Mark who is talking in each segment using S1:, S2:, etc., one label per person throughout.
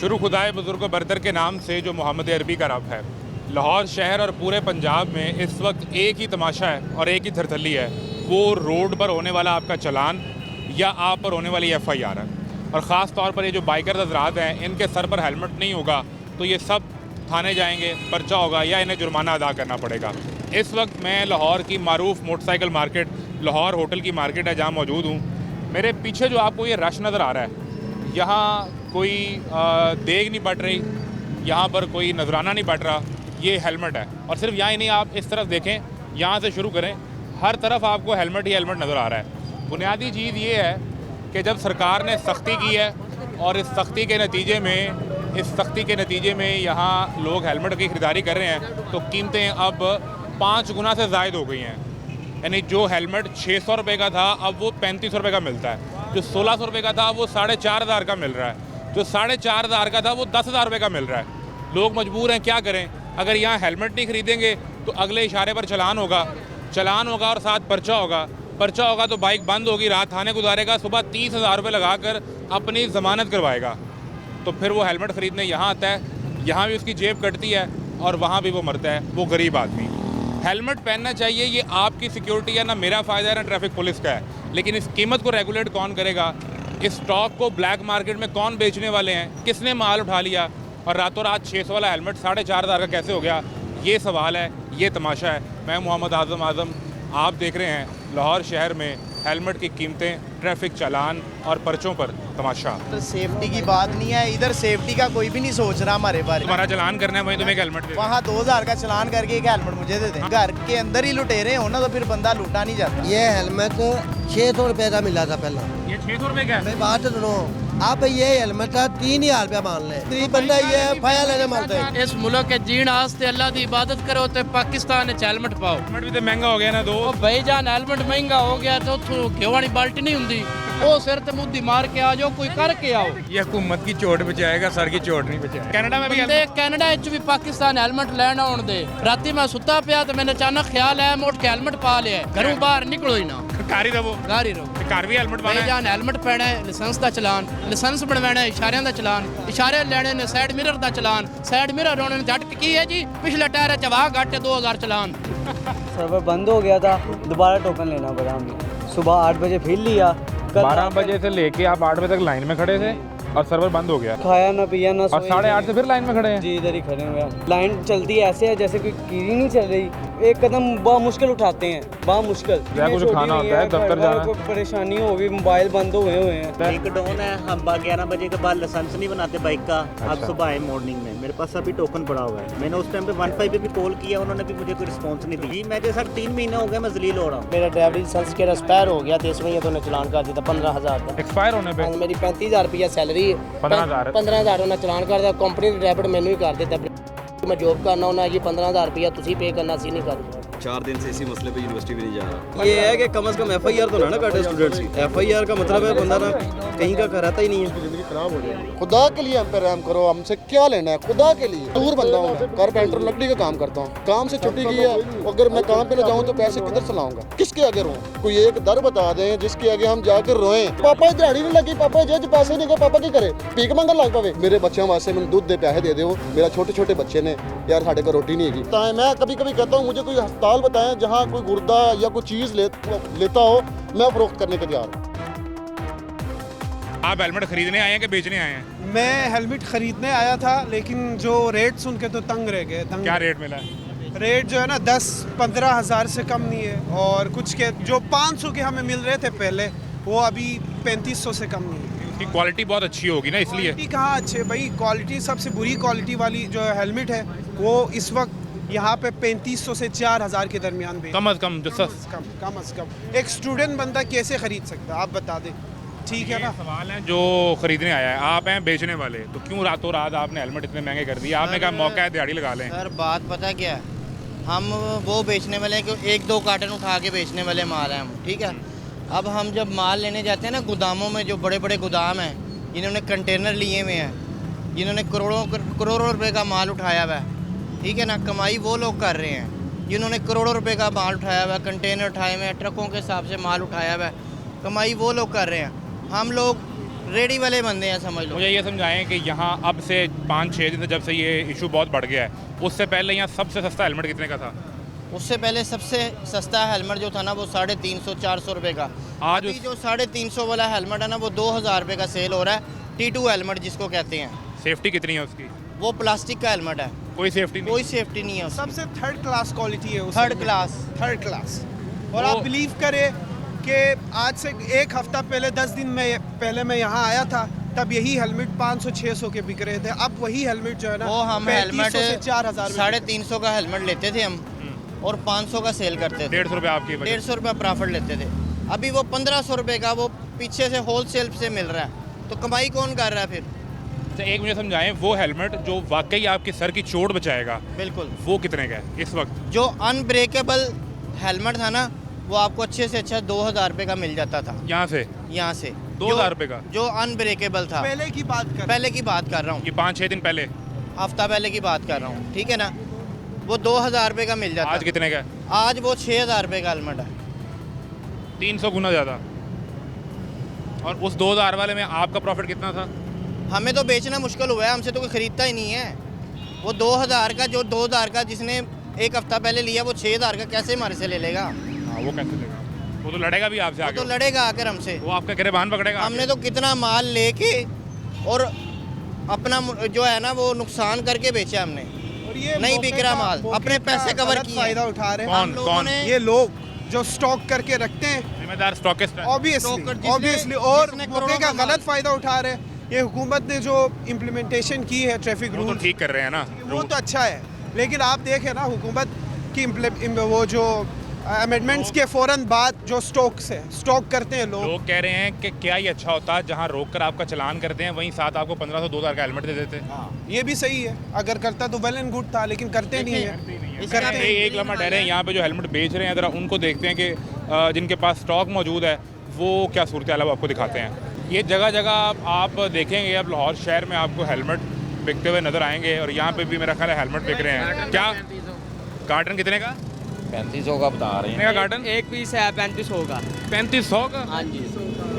S1: शुरू खुदाए बुजुर्ग बरतर के नाम से जो मोहम्मद अरबी का रब है। लाहौर शहर और पूरे पंजाब में इस वक्त एक ही तमाशा है और एक ही थरथली है, वो रोड पर होने वाला आपका चलान या आप पर होने वाली FIR है। और ख़ास तौर पर ये जो बाइकर हज़रात हैं, इनके सर पर हेलमेट नहीं होगा तो ये सब थाने जाएंगे, पर्चा होगा या इन्हें जुर्माना अदा करना पड़ेगा। इस वक्त मैं लाहौर की मारूफ मोटरसाइकिल मार्केट, लाहौर होटल की मार्केट है, जहाँ मौजूद हूँ। मेरे पीछे जो आपको ये रश नज़र आ रहा है, यहाँ कोई देग नहीं बट रही, यहाँ पर कोई नजराना नहीं बट रहा, ये हेलमेट है। और सिर्फ यहाँ ही नहीं, आप इस तरफ देखें, यहाँ से शुरू करें, हर तरफ आपको हेलमेट ही हेलमेट नज़र आ रहा है। बुनियादी चीज़ ये है कि जब सरकार ने सख्ती की है और इस सख्ती के नतीजे में यहाँ लोग हेलमेट की ख़रीदारी कर रहे हैं, तो कीमतें अब 5 गुना से ज़ायद हो गई हैं। यानी जो हेलमेट 600 रुपये का था, अब वो 3500 रुपये का मिलता है। जो 1600 रुपये का था, वो 4500 का मिल रहा है। जो 4500 का था, वो 10,000 रुपये का मिल रहा है। लोग मजबूर हैं, क्या करें। अगर यहाँ हेलमेट नहीं ख़रीदेंगे तो अगले इशारे पर चलान होगा और साथ पर्चा होगा तो बाइक बंद होगी, रात थाने गुजारेगा, सुबह 30,000 रुपये लगा कर अपनी ज़मानत करवाएगा। तो फिर वो हेलमेट ख़रीदने यहाँ आता है, यहाँ भी उसकी जेब कटती है और वहाँ भी वो मरता है, वो गरीब आदमी। हेलमेट पहनना चाहिए, ये आपकी सिक्योरिटी है, ना मेरा फ़ायदा है ना ट्रैफिक पुलिस का है। लेकिन इस कीमत को रेगुलेट कौन करेगा? इस स्टॉक को ब्लैक मार्केट में कौन बेचने वाले हैं? किसने माल उठा लिया और रातों रात 600 वाला हेलमेट 4500 का कैसे हो गया? ये सवाल है, ये तमाशा है। मैं मोहम्मद आज़म, आप देख रहे हैं लाहौर शहर में हेलमेट की कीमतें, ट्रैफिक चालान और पर्चों पर तमाशा।
S2: तो सेफ्टी की बात नहीं है, इधर सेफ्टी का कोई भी नहीं सोच रहा हमारे बारे में।
S1: तुम्हारा चालान करना है, वहीं तुम्हें एक हेलमेट दे।
S2: वहाँ 2000 का चालान करके एक हेलमेट मुझे दे दें। घर के अंदर ही लुटेरे हो ना, तो फिर बंदा लूटा नहीं जाता।
S3: ये हेलमेट 600 रुपये का मिला था पहला।
S1: ये 600 रुपये का है?
S3: मैं बात सुनो, आप ये हेलमेट का 3000 रुपया मान ले। गरीब बंदा ये फाया लेने मारता है।
S4: इस मुल्क के जीण आस्ते अल्लाह की इबादत करो तो पाकिस्तान हेलमेट पाओ।
S1: हेलमेट भी तो महंगा हो गया ना दो।
S4: भाई जान हेलमेट महंगा हो गया तो घ्यो वाली बाल्टी नहीं होंगी, वो सिर ते मुद्दी मार के आ जाओ, कोई करके आओ।
S1: ये हुकूमत की चोट बचाएगा, सर की चोट नहीं बचाएगा। कनाडा में भी
S4: कैनेडा भी पाकिस्तान हेलमेट लेना होने दे। राती मैं सुता पिया तो मैंने अचानक ख्याल आया, मैं उठ के हेलमेट पा लिया, घरों बाहर निकलो ही ना,
S1: कार ही रहो। कार भी हेलमेट पाना है।
S4: जान हेलमेट पैना है, लाइसेंस का चलान, लाइसेंस बनवाना है, इशारे का चलान, इशारे लेने ने, साइड मिरर का चलान, साइड मिरर होने ने झटक की है जी, पिछले टायर चवा घट 2000 चलान।
S5: सर्वर बंद हो गया था, दोबारा टोकन लेना पड़ा हमें। सुबह 8 बजे फिर लिया।
S1: 12 बजे से लेके आप 8 बजे तक लाइन में खड़े थे और सर्वर बंद हो गया।
S5: खाया ना पिया ना,
S1: और 8:30 से फिर लाइन में खड़े हैं।
S5: जी, इधर ही खड़े हुए हैं। लाइन चलती ऐसे है जैसे कोई कीड़ी नहीं चल रही। एक कदम बहुत मुश्किल उठाते हैं, बहुत मुश्किल।
S1: कुछ खाना होता है, दफ्तर जाना,
S5: कोई परेशानी होगी, मोबाइल बंद हुए हैं।
S6: एक डाउन है, हम 11 बजे के बाद लाइसेंस नहीं बनाते बाइक का। अब सुबह आए मॉर्निंग में, मेरे पास अभी टोकन पड़ा हुआ है। मैंने उस टाइम पे 15 पे भी कॉल किया, उन्होंने भी मुझे कोई रिस्पॉन्स नहीं दी। मैं जैसा 3 महीने हो गए मैं जलील हो रहा हूँ।
S2: मेरा ड्राइवरी लाइसेंस के एक्सपायर हो गया, 23 तो चलान कर दिया 15,000 का।
S1: एक्सपायर होने पे
S2: मेरी 35,000 रुपया सैलरी है, 15,000 उन्हें चलान कर दिया। कंपनी ने डेबिट मैनू ही कर देता। मैं जॉब करना होना, ये 15,000 रुपया तुसी पे करना, सी नहीं कर।
S7: 4 दिन से इसी मसले पे यूनिवर्सिटी भी नहीं जा रहा।
S3: ये है कि कम से कम FIR तो ना काटे स्टूडेंट्स की। FIR का मतलब है बंदा ना कहीं का रहता ही नहीं है। जिंदगी खराब हो जाए।
S8: खुदा के लिए हम पे रहम करो, हमसे क्या लेना है? खुदा के लिए दूर बंदा हूँ मैं, कारपेंटर लकड़ी का काम करता हूँ। काम से छुट्टी की है, अगर मैं काम पे ना जाऊँ तो पैसे किधर से लाऊंगा? किसके आगे रोऊं? कोई एक दर बता दें जिसके आगे हम जाकर रोएं। पापा दिहाड़ी नहीं लगी, पापा जज पैसे नहीं गए, पापा की करे? पीक मंगन लग पावे। मेरे बच्चों वास्ते मैंने दूध दे पैसे दे दो। मेरा छोटे बच्चे ने, यार साढ़े को रोटी नहीं है। मैं कभी कहता हूँ मुझे कोई अस्पताल बताएं जहाँ कोई गुर्दा या कोई चीज लेता हो, मैं फरोख्त करने के तैयार हूँ।
S1: आप हेलमेट खरीदने आए हैं कि बेचने आए हैं?
S9: मैं हेलमेट खरीदने आया था, लेकिन जो रेट सुन के तो तंग रह गए।
S1: क्या रेट मिला?
S9: रेट जो है ना 10-15 हज़ार से कम नहीं है, और कुछ के जो 500 के हमें मिल रहे थे पहले, वो अभी 3500 से कम नहीं है।
S1: उसकी क्वालिटी बहुत अच्छी होगी ना, इसलिए।
S9: क्वालिटी कहाँ अच्छे भाई, क्वालिटी सबसे बुरी क्वालिटी वाली जो हेलमेट है वो इस वक्त यहाँ पे 3500 से 4000 के दरमियान भी।
S1: कम अज कम
S9: एक स्टूडेंट बंदा कैसे खरीद सकता है, आप बता दें। ठीक है ना।
S1: सवाल है जो खरीदने आया है, आप हैं बेचने वाले, तो क्यों रातों रात आपने हेलमेट इतने महंगे कर दिए? आपने कहा मौका है दिहाड़ी लगा लें।
S2: सर बात पता क्या है, हम वो बेचने वाले हैं कि 1-2 कार्टन उठा के बेचने वाले माल हैं हम, ठीक है। अब हम जब माल लेने जाते हैं ना गोदामों में, जो बड़े बड़े गोदाम हैं जिन्होंने कंटेनर लिए हुए हैं, जिन्होंने करोड़ों रुपए का माल उठाया हुआ है, ठीक है ना। कमाई वो लोग कर रहे हैं जिन्होंने करोड़ों रुपए का माल उठाया हुआ है, कंटेनर उठाए हुए हैं, ट्रकों के हिसाब से माल उठाया हुआ है, कमाई वो लोग कर रहे हैं। हम लोग रेडी वाले बंदे हैं समझ लो।
S1: मुझे ये समझाएं कि यहाँ अब से 5-6 दिन से जब से ये इशू बहुत बढ़ गया है, उससे पहले यहाँ सबसे सस्ता हेलमेट कितने का था?
S2: उससे पहले सबसे सस्ता हेलमेट जो था ना वो 350-400 रुपये का।
S1: आज
S2: अभी जो 350 वाला हेलमेट है ना वो 2000 रुपये का सेल हो रहा है। T2 हेलमेट जिसको कहते हैं।
S1: सेफ्टी कितनी है उसकी?
S2: वो प्लास्टिक का हेलमेट है,
S1: कोई सेफ्टी नहीं?
S2: कोई सेफ्टी नहीं है उसकी।
S9: सबसे थर्ड क्लास क्वालिटी है उसकी। Third class. और आप बिलीव करें कि आज से एक हफ्ता पहले 10 दिन पहले मैं यहाँ आया था, तब यही हेलमेट 500-600 के बिक रहे थे। अब वही हेलमेट जो है ना
S2: वो हम हेलमेट
S9: 4,000
S2: 350 का हेलमेट लेते थे हम और 500 का सेल करते थे।
S1: 150 रुपये आपकी वजह।
S2: 150 रुपये प्रॉफिट लेते थे। अभी वो 1500 रुपये का वो पीछे से होलसेल से मिल रहा है, तो कमाई कौन कर रहा है फिर?
S1: अच्छा, एक मुझे समझाएं, वो हेलमेट जो वाकई आपके सर की चोट बचाएगा,
S2: बिल्कुल,
S1: वो कितने का है इस वक्त?
S2: जो अनब्रेकेबल हेलमेट था ना वो आपको अच्छे से अच्छा 2000 रुपये का मिल जाता था
S1: यहाँ से 2000 रुपये का?
S2: जो अनब्रेकेबल था।
S9: पहले की बात
S2: कर रहा हूँ,
S1: ये 5-6 दिन पहले,
S2: हफ्ता पहले की बात कर रहा हूँ, ठीक है ना। वो 2000 रुपये का मिल जाता।
S1: आज कितने का है?
S2: आज वो 6000 रुपये का हेलमेट है।
S1: 300 गुना ज़्यादा। और उस 2000 वाले में आपका प्रॉफिट कितना था?
S2: हमें तो बेचना मुश्किल हुआ है, हमसे तो कोई ख़रीदता ही नहीं है। वो 2000 का, जो 2000 का जिसने एक हफ्ता पहले लिया वो 6000 का कैसे हमारे से ले लेगा?
S1: हाँ, वो कैसे लेगा? वो तो लड़ेगा भी आपसे
S2: वो
S1: आगे।
S2: तो लड़ेगा आकर हमसे।
S1: वो आपका गिरबान पकड़ेगा।
S2: हमने तो कितना माल लेके और अपना जो है ना वो नुकसान करके बेचा हमने।
S9: और ये
S2: नहीं बिक रहा माल, अपने पैसे कवर किए।
S9: फायदा उठा रहे हैं
S1: कौन?
S2: हम लोगों ने
S9: ये लोग जो स्टॉक करके रखते हैं,
S1: जिम्मेदार स्टॉकिस्ट है।
S9: ऑब्वियसली, और मौके का गलत फायदा उठा रहे हैं। ये हुकूमत ने जो इम्प्लीमेंटेशन की है ट्रैफिक
S1: वो तो
S9: रूल,
S1: ठीक कर रहे हैं ना,
S9: वो तो अच्छा है। लेकिन आप देखें ना हुकूमत की वो जो अमेंडमेंट्स के फ़ौरन बाद जो स्टॉक करते हैं लोग
S1: कह रहे हैं कि क्या ही अच्छा होता है जहाँ रोक कर आपका चलान करते हैं वहीं साथ आपको 1500-2000 का हेलमेट दे देते हैं।
S9: ये भी सही है, अगर करता तो वेल एंड गुड था, लेकिन करते नहीं है।
S1: करते एक लम्हा ठहरे हैं, यहाँ पे जो हेलमेट बेच रहे हैं ज़रा उनको देखते हैं कि जिनके पास स्टॉक मौजूद है वो क्या सूरत हाल है, वो आपको दिखाते हैं। ये जगह जगह आप देखेंगे, अब लाहौर शहर में आपको हेलमेट बिकते हुए नज़र आएंगे और यहाँ पे भी मेरा ख्याल है हेलमेट बिक रहे हैं। क्या कार्टन कितने का?
S3: 3500 का बता रहे
S1: कितने का कार्टन?
S5: एक पीस है 3500 का।
S1: 3500 का?
S5: हाँ जी,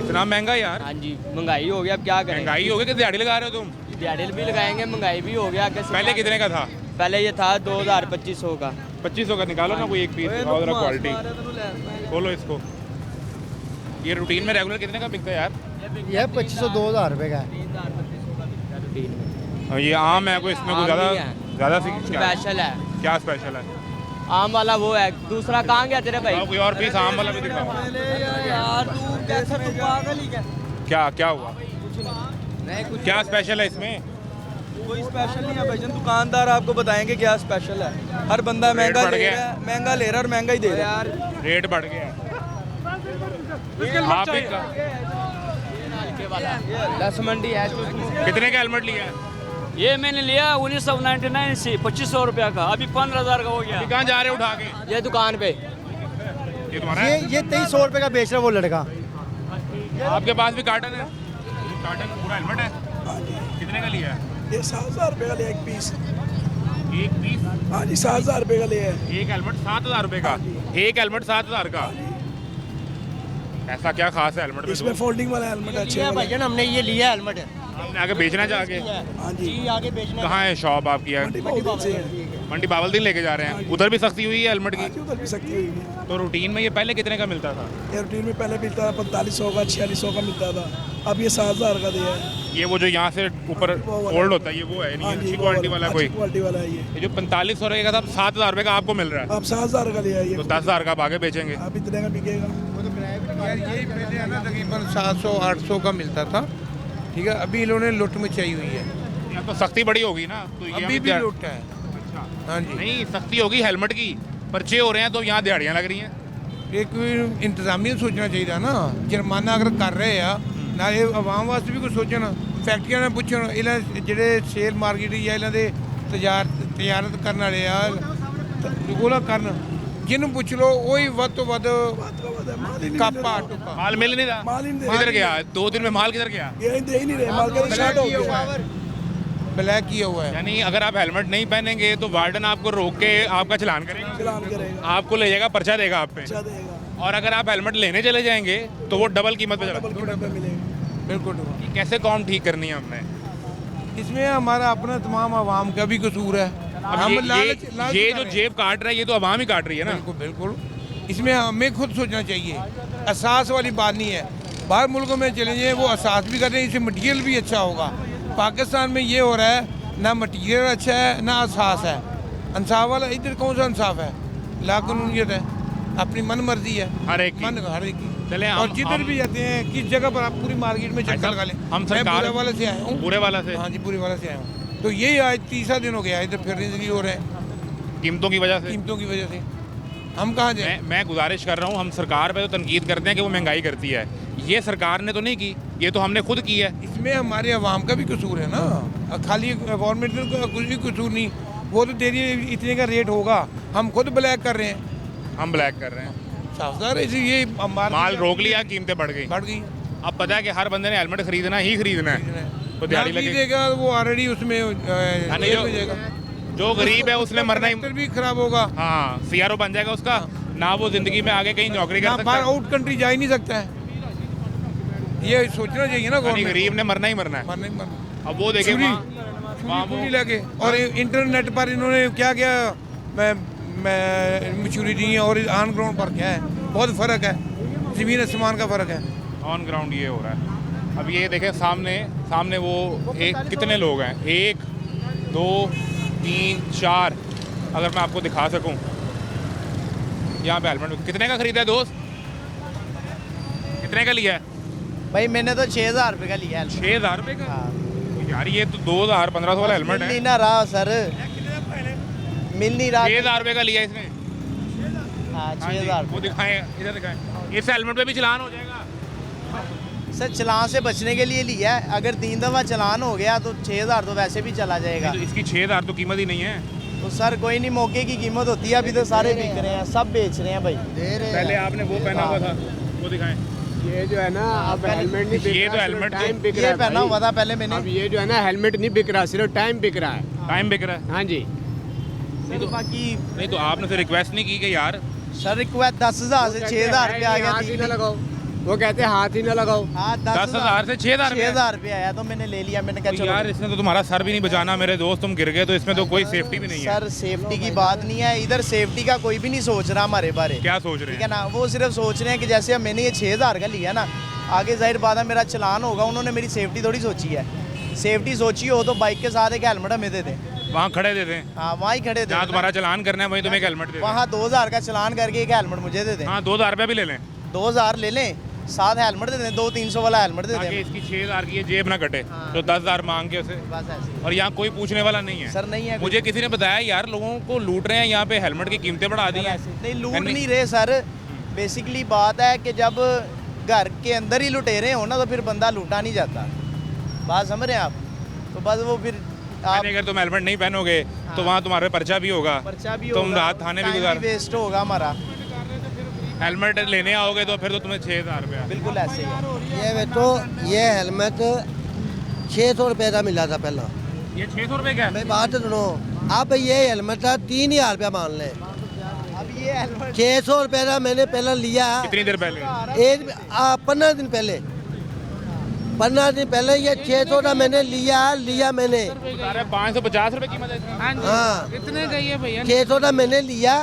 S1: इतना महंगा यार?
S5: हाँ जी, महंगाई हो गया, अब क्या करें।
S1: महंगाई हो गई कि दिहाड़ी लगा रहे हो तुम?
S5: दिहाड़ी भी लगाएंगे, महंगाई भी हो गया।
S1: पहले कितने का था?
S5: पहले ये था 2500 का।
S1: 2500 का निकालो ना कोई एक पीस, और ज़रा क्वालिटी खोलो इसको। ये रूटीन में रेगुलर कितने का बिकता है यार?
S10: ये 2500-2000 रुपये का है।
S1: ये आम है, कोई इसमें कुछ ज़्यादा
S5: स्पेशल है।
S1: क्या स्पेशल है?
S5: आम वाला वो है, दूसरा कहाँ गया तेरे भाई?
S1: कोई और पीस आम वाला भी दिखाओ।
S5: यार तू कैसा, तू पागल ही क्या?
S1: क्या हुआ? क्या स्पेशल है इसमें?
S10: कोई स्पेशल नहीं है भाईजान, दुकानदार आपको बताएंगे क्या स्पेशल है। हर बंदा महंगा ले रहा है, महंगा ले रहा है और महंगा ही दे रहा है।
S1: रेट बढ़ गया है। आप
S5: दस मंडी है।
S1: कितने का हेलमेट लिया है?
S11: ये मैंने लिया 1999 से 2500 रुपया का, अभी 15,000 का हो गया।
S1: कहाँ जा रहे हो उठा के?
S5: ये दुकान पे।
S1: ये तुम्हारा है?
S10: ये 2300 रुपये का बेच रहा है वो लड़का।
S1: आपके पास भी कार्टन है? कार्टन पूरा हेलमेट है? कितने का लिया है?
S10: ये 7000 रुपये का लिया एक पीस।
S1: एक पीस?
S10: हाँ जी, 7000 रुपये का लिया है।
S1: एक हेलमेट 7000 रुपये का? एक हेलमेट 7000 का? ऐसा क्या खास है हेलमेट में?
S10: इसमें फोल्डिंग वाला हेलमेट है।
S2: लिया भाईजान हमने, ये लिया हेलमेट है।
S1: आपने आगे बेचना चाह के?
S10: हाँ जी,
S2: आगे बेचना।
S1: कहाँ है शॉप आपकी? है मंडी बावलदीन लेके जा रहे हैं। उधर भी सख्ती हुई है हेलमेट की?
S10: उधर भी सकती हुई।
S1: तो रूटीन में ये पहले कितने का मिलता था?
S10: ये रूटीन में पहले मिलता था 4500 का, 4600 का मिलता था। अब ये 7000 का दिया है।
S1: ये वो जो यहाँ से ऊपर फोल्ड होता है, ये वो है नहीं? अच्छी क्वालिटी वाला कोई?
S10: क्वालिटी वाला है ये।
S1: ये जो 4500 रुपये का था 7000 रुपये का आपको मिल रहा है?
S10: अब 7000 का लिया है ये।
S1: तो 10,000 का आप आगे बेचेंगे?
S10: अब इतने का बिकेगा।
S12: यार यही पहले है ना तकरीबन 700-800 का मिलता था, ठीक है। अभी इन्होंने लुट मचाई हुई है।
S1: यहाँ तो सख्ती बड़ी होगी ना, तो ये
S12: अभी भी लुट है।
S1: अच्छा,
S12: हाँ जी,
S1: नहीं सख्ती होगी हेलमेट की, पर्चे हो रहे हैं तो यहाँ दिहाड़ियाँ लग रही हैं।
S12: एक इंतजामिया सोचना चाहिए ना, जुर्माना अगर कर रहे हैं ना, ये आवाम वास्ते भी कुछ सोचना। फैक्ट्रियां ने पुछन, इन्हें ਜਿਹੜੇ ਸੇਲ ਮਾਰਕੀਟ ਜਾਂ ਇਹਨਾਂ ਦੇ ਤਜਾਰਤ ਕਰਨ ਵਾਲੇ ਆ ਉਹਲਾ ਕਰਨ, ਜਿਹਨੂੰ ਪੁੱਛ ਲਓ ਉਹੀ ਵੱਧ ਤੋਂ ਵੱਧ ਕਾਪਾ ਟੁੱਕਾ।
S1: माल मिल नहीं रहा?
S10: माल ही नहीं
S1: किधर गया? 2 दिन में माल किधर गया?
S10: ये दे ही नहीं रहे, माल का स्टार्ट हो गया।
S12: ब्लैक किया हुआ है।
S1: यानी अगर आप हेलमेट नहीं पहनेंगे तो वार्डन आपको रोक के आपका चलान करेगा?
S10: चलान करेगा,
S1: आपको ले जाएगा, पर्चा देगा आप पे।
S10: अच्छा देगा।
S1: और अगर आप हेलमेट लेने चले जाएंगे तो वो डबल कीमत पे चला
S10: डबल कीमत पे मिलेगा।
S12: बिल्कुल
S1: कैसे कौम ठीक करनी है हमने?
S12: इसमें हमारा अपना तमाम आवाम का भी कसूर है।
S1: अब
S12: हम
S1: ये जो जेब काट रहा है ये तो आवाम ही काट रही है ना।
S12: बिल्कुल बिल्कुल, इसमें हमें खुद सोचना चाहिए, एहसास वाली बात नहीं है। बाहर मुल्कों में चले जाएँ वो एहसास भी कर रहे हैं, इससे मटीरियल भी अच्छा होगा। पाकिस्तान में ये हो रहा है ना मटीरियल अच्छा है ना एहसास है। इंसाफ वाला इधर कौन सा इंसाफ है? लाकानूनियत है, अपनी मन मर्जी है
S1: हर एक की।
S12: हर एक की।
S1: चले
S12: और जिधर भी जाते हैं किस जगह पर आप पूरी मार्केट में चक्कर लगा लें।
S1: हम
S12: मैं
S1: सरकार
S12: पूरे वाले से आया हूँ।
S1: पूरे वाला से?
S12: हाँ जी, पूरे वाले से आया हूँ। तो यही आज तीसरा दिन हो गया इधर फिरने के लिए हो रहे हैं
S1: कीमतों की वजह से।
S12: कीमतों की वजह से हम कहाँ जाए?
S1: मैं गुजारिश कर रहा हूँ, हम सरकार पे तो तनकीद करते हैं कि वो महंगाई करती है, ये सरकार ने तो नहीं की, ये तो हमने खुद की है।
S12: इसमें हमारे अवाम का भी कसूर है ना, खाली गवर्नमेंट का कुछ भी कसूर नहीं। वो तो दे रही है इतने का रेट होगा, हम खुद ब्लैक कर रहे हैं।
S1: हम ब्लैक कर रहे हैं,
S12: साफदार ये
S1: माल रोक लिया, कीमतें बढ़ गई। अब पता है कि हर बंदे ने हेलमेट खरीदना ही खरीदना है, तो दिहाड़ी लगेगा
S12: वो ऑलरेडी उसमें
S1: जो गरीब है उसने मरना ही
S12: भी खराब होगा।
S1: हाँ, सीआरओ बन जाएगा उसका, ना वो जिंदगी में आगे कहीं नौकरी कर सकता है,
S12: आउट कंट्री जा ही नहीं सकता है। ये सोचना चाहिए ना,
S1: गरीब ने मरना ही मरना है।
S12: मरना ही मरना।
S1: अब वो देखे
S12: लगे और इंटरनेट पर इन्होंने क्या क्या मैच्योरिटी है और ऑन ग्राउंड पर क्या है, बहुत फ़र्क है, ज़मीन आसमान का फ़र्क है।
S1: ऑन ग्राउंड ये हो रहा है। अब ये देखें सामने वो कितने लोग हैं, 1 2 3 4, अगर मैं आपको दिखा सकूं, यहाँ पे हेलमेट कितने का खरीदा है दोस्त? कितने का लिया है
S2: भाई? मैंने तो 6000 रुपये का लिया है।
S1: 6000 रुपये का? यार ये तो 2000-1500 वाला हेलमेट है।
S2: मिल नहीं ना रहा सर, मिल नहीं रहा।
S1: 6000 रुपये का लिया इसने।
S2: हाँ 6000।
S1: वो दिखाएं, इधर दिखाएं, इस हेलमेट पे भी चलान हो जाएगा
S2: सर। चलान से बचने के लिए लिया है, अगर 3 दफ़ा चलान हो गया तो 6000 तो वैसे भी चला जाएगा।
S1: तो इसकी 6000 तो कीमत ही नहीं है।
S2: तो सर कोई नहीं, मौके की कीमत होती है। अभी तो सारे बिक रहे हैं, सब बेच रहे हैं भाई।
S1: पहले आपने वो पहना हुआ था, वो दिखाएं।
S13: ये जो है ना अब हेलमेट नहीं बिक
S1: ये
S13: रहा,
S1: तो हेलमेट
S13: टाइम बिक रहा है।
S2: पहना हुआ था पहले मैंने।
S13: अब ये जो है ना हेलमेट नहीं बिक रहा, सिर्फ टाइम बिक रहा है।
S1: टाइम बिक रहा है?
S13: हाँ जी।
S2: बाकी
S1: नहीं तो आपने फिर रिक्वेस्ट नहीं की कि यार?
S2: सर रिक्वेस्ट 10,000 से 6000 रुपये आ गया।
S13: हाथ ही ना लगाओ, वो कहते हैं हाथ ही ना लगाओ।
S2: हाँ
S1: 10,000 से 6000
S2: रुपये आया, तो मैंने ले लिया। मैंने कहा चलो
S1: यार इसने तो तुम्हारा सर भी नहीं बचाना मेरे दोस्त, तुम गिर गए तो इसमें तो कोई सेफ्टी भी नहीं है।
S2: सर सेफ्टी की बात नहीं है, इधर सेफ्टी का कोई भी नहीं सोच रहा हमारे बारे।
S1: क्या सोच रहे हैं?
S2: ठीक है ना, वो सिर्फ सोच रहे हैं कि जैसे मैंने ये 6000 का लिया ना, आगे जाहिर बात है मेरा चलान होगा, उन्होंने मेरी सेफ्टी थोड़ी सोची है। सेफ्टी सोची हो तो बाइक के साथ एक हेलमेट हमें दे दें,
S1: वहाँ खड़े दे दें।
S2: हाँ वहाँ ही खड़े दे,
S1: जहाँ तुम्हारा चलान करना है वहीं तुम्हें एक हेलमेट दे दें।
S2: वहाँ 2000 का चलान करके एक हेलमेट मुझे दे दें।
S1: हाँ 2000 रुपये भी ले लें,
S2: 2000 ले लें, साथ हेलमेट दे दें, 200-300 वाला हेलमेट दे दें।
S1: इसकी 6000 की ये जेब ना कटे, तो 10,000 मांग के उसे।
S2: बस ऐसे।
S1: और यहाँ कोई पूछने वाला नहीं है
S2: सर, नहीं है।
S1: मुझे किसी ने बताया यार लोगों को लूट रहे हैं, यहाँ पे हेलमेट की कीमतें बढ़ा दी हैं।
S2: नहीं लूट नहीं रहे सर, बेसिकली बात है कि जब घर के अंदर ही लुटेरे हो ना तो फिर बंदा लूटा नहीं जाता। बात समझ रहे हैं आप? तो बस वो फिर आप
S1: अगर तुम हेलमेट नहीं पहनोगे तो वहाँ तुम्हारे पर्चा भी होगा, तुम रात थाने भी गुजार,
S2: वेस्ट होगा हमारा।
S1: हेलमेट लेने आओगे तो फिर तो तुम्हें 6000 रुपया।
S2: बिल्कुल ऐसे ही
S14: ये तो ये हेलमेट 600 रुपये का मिला था पहला।
S1: ये 600 रुपये का?
S14: मैं बात सुनो, अब ये हेलमेट था 3000 रुपया मान ले।
S2: अब ये हेलमेट
S14: 600 रुपये का मैंने पहला लिया।
S1: कितनी देर पहले?
S14: 15 दिन पहले। 15 दिन पहले ये 600 का मैंने लिया मैंने।
S1: 550 रुपये कीमत है।
S14: हाँ
S4: कितने का ये भैया?
S14: 600 का मैंने लिया,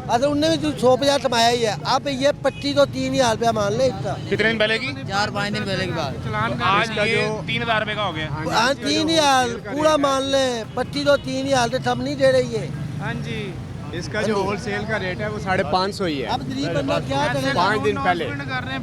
S14: अगर उनने भी 150 कमाया ही है। अब ये पट्टी तो 3000 रुपया मान ले इसका।
S1: कितने दिन पहले की?
S2: 4-5 दिन पहले की बात।
S1: आज ये 3000 रुपये का हो गया।
S14: हाँ 3000 पूरा मान ले, पट्टी तो 3000 तो सब नहीं दे रही है।
S13: हाँ जी, इसका जो होलसेल का रेट है वो 550 ही है।
S14: अब गरीब बंदा क्या करेगा?
S13: 5 दिन पहले।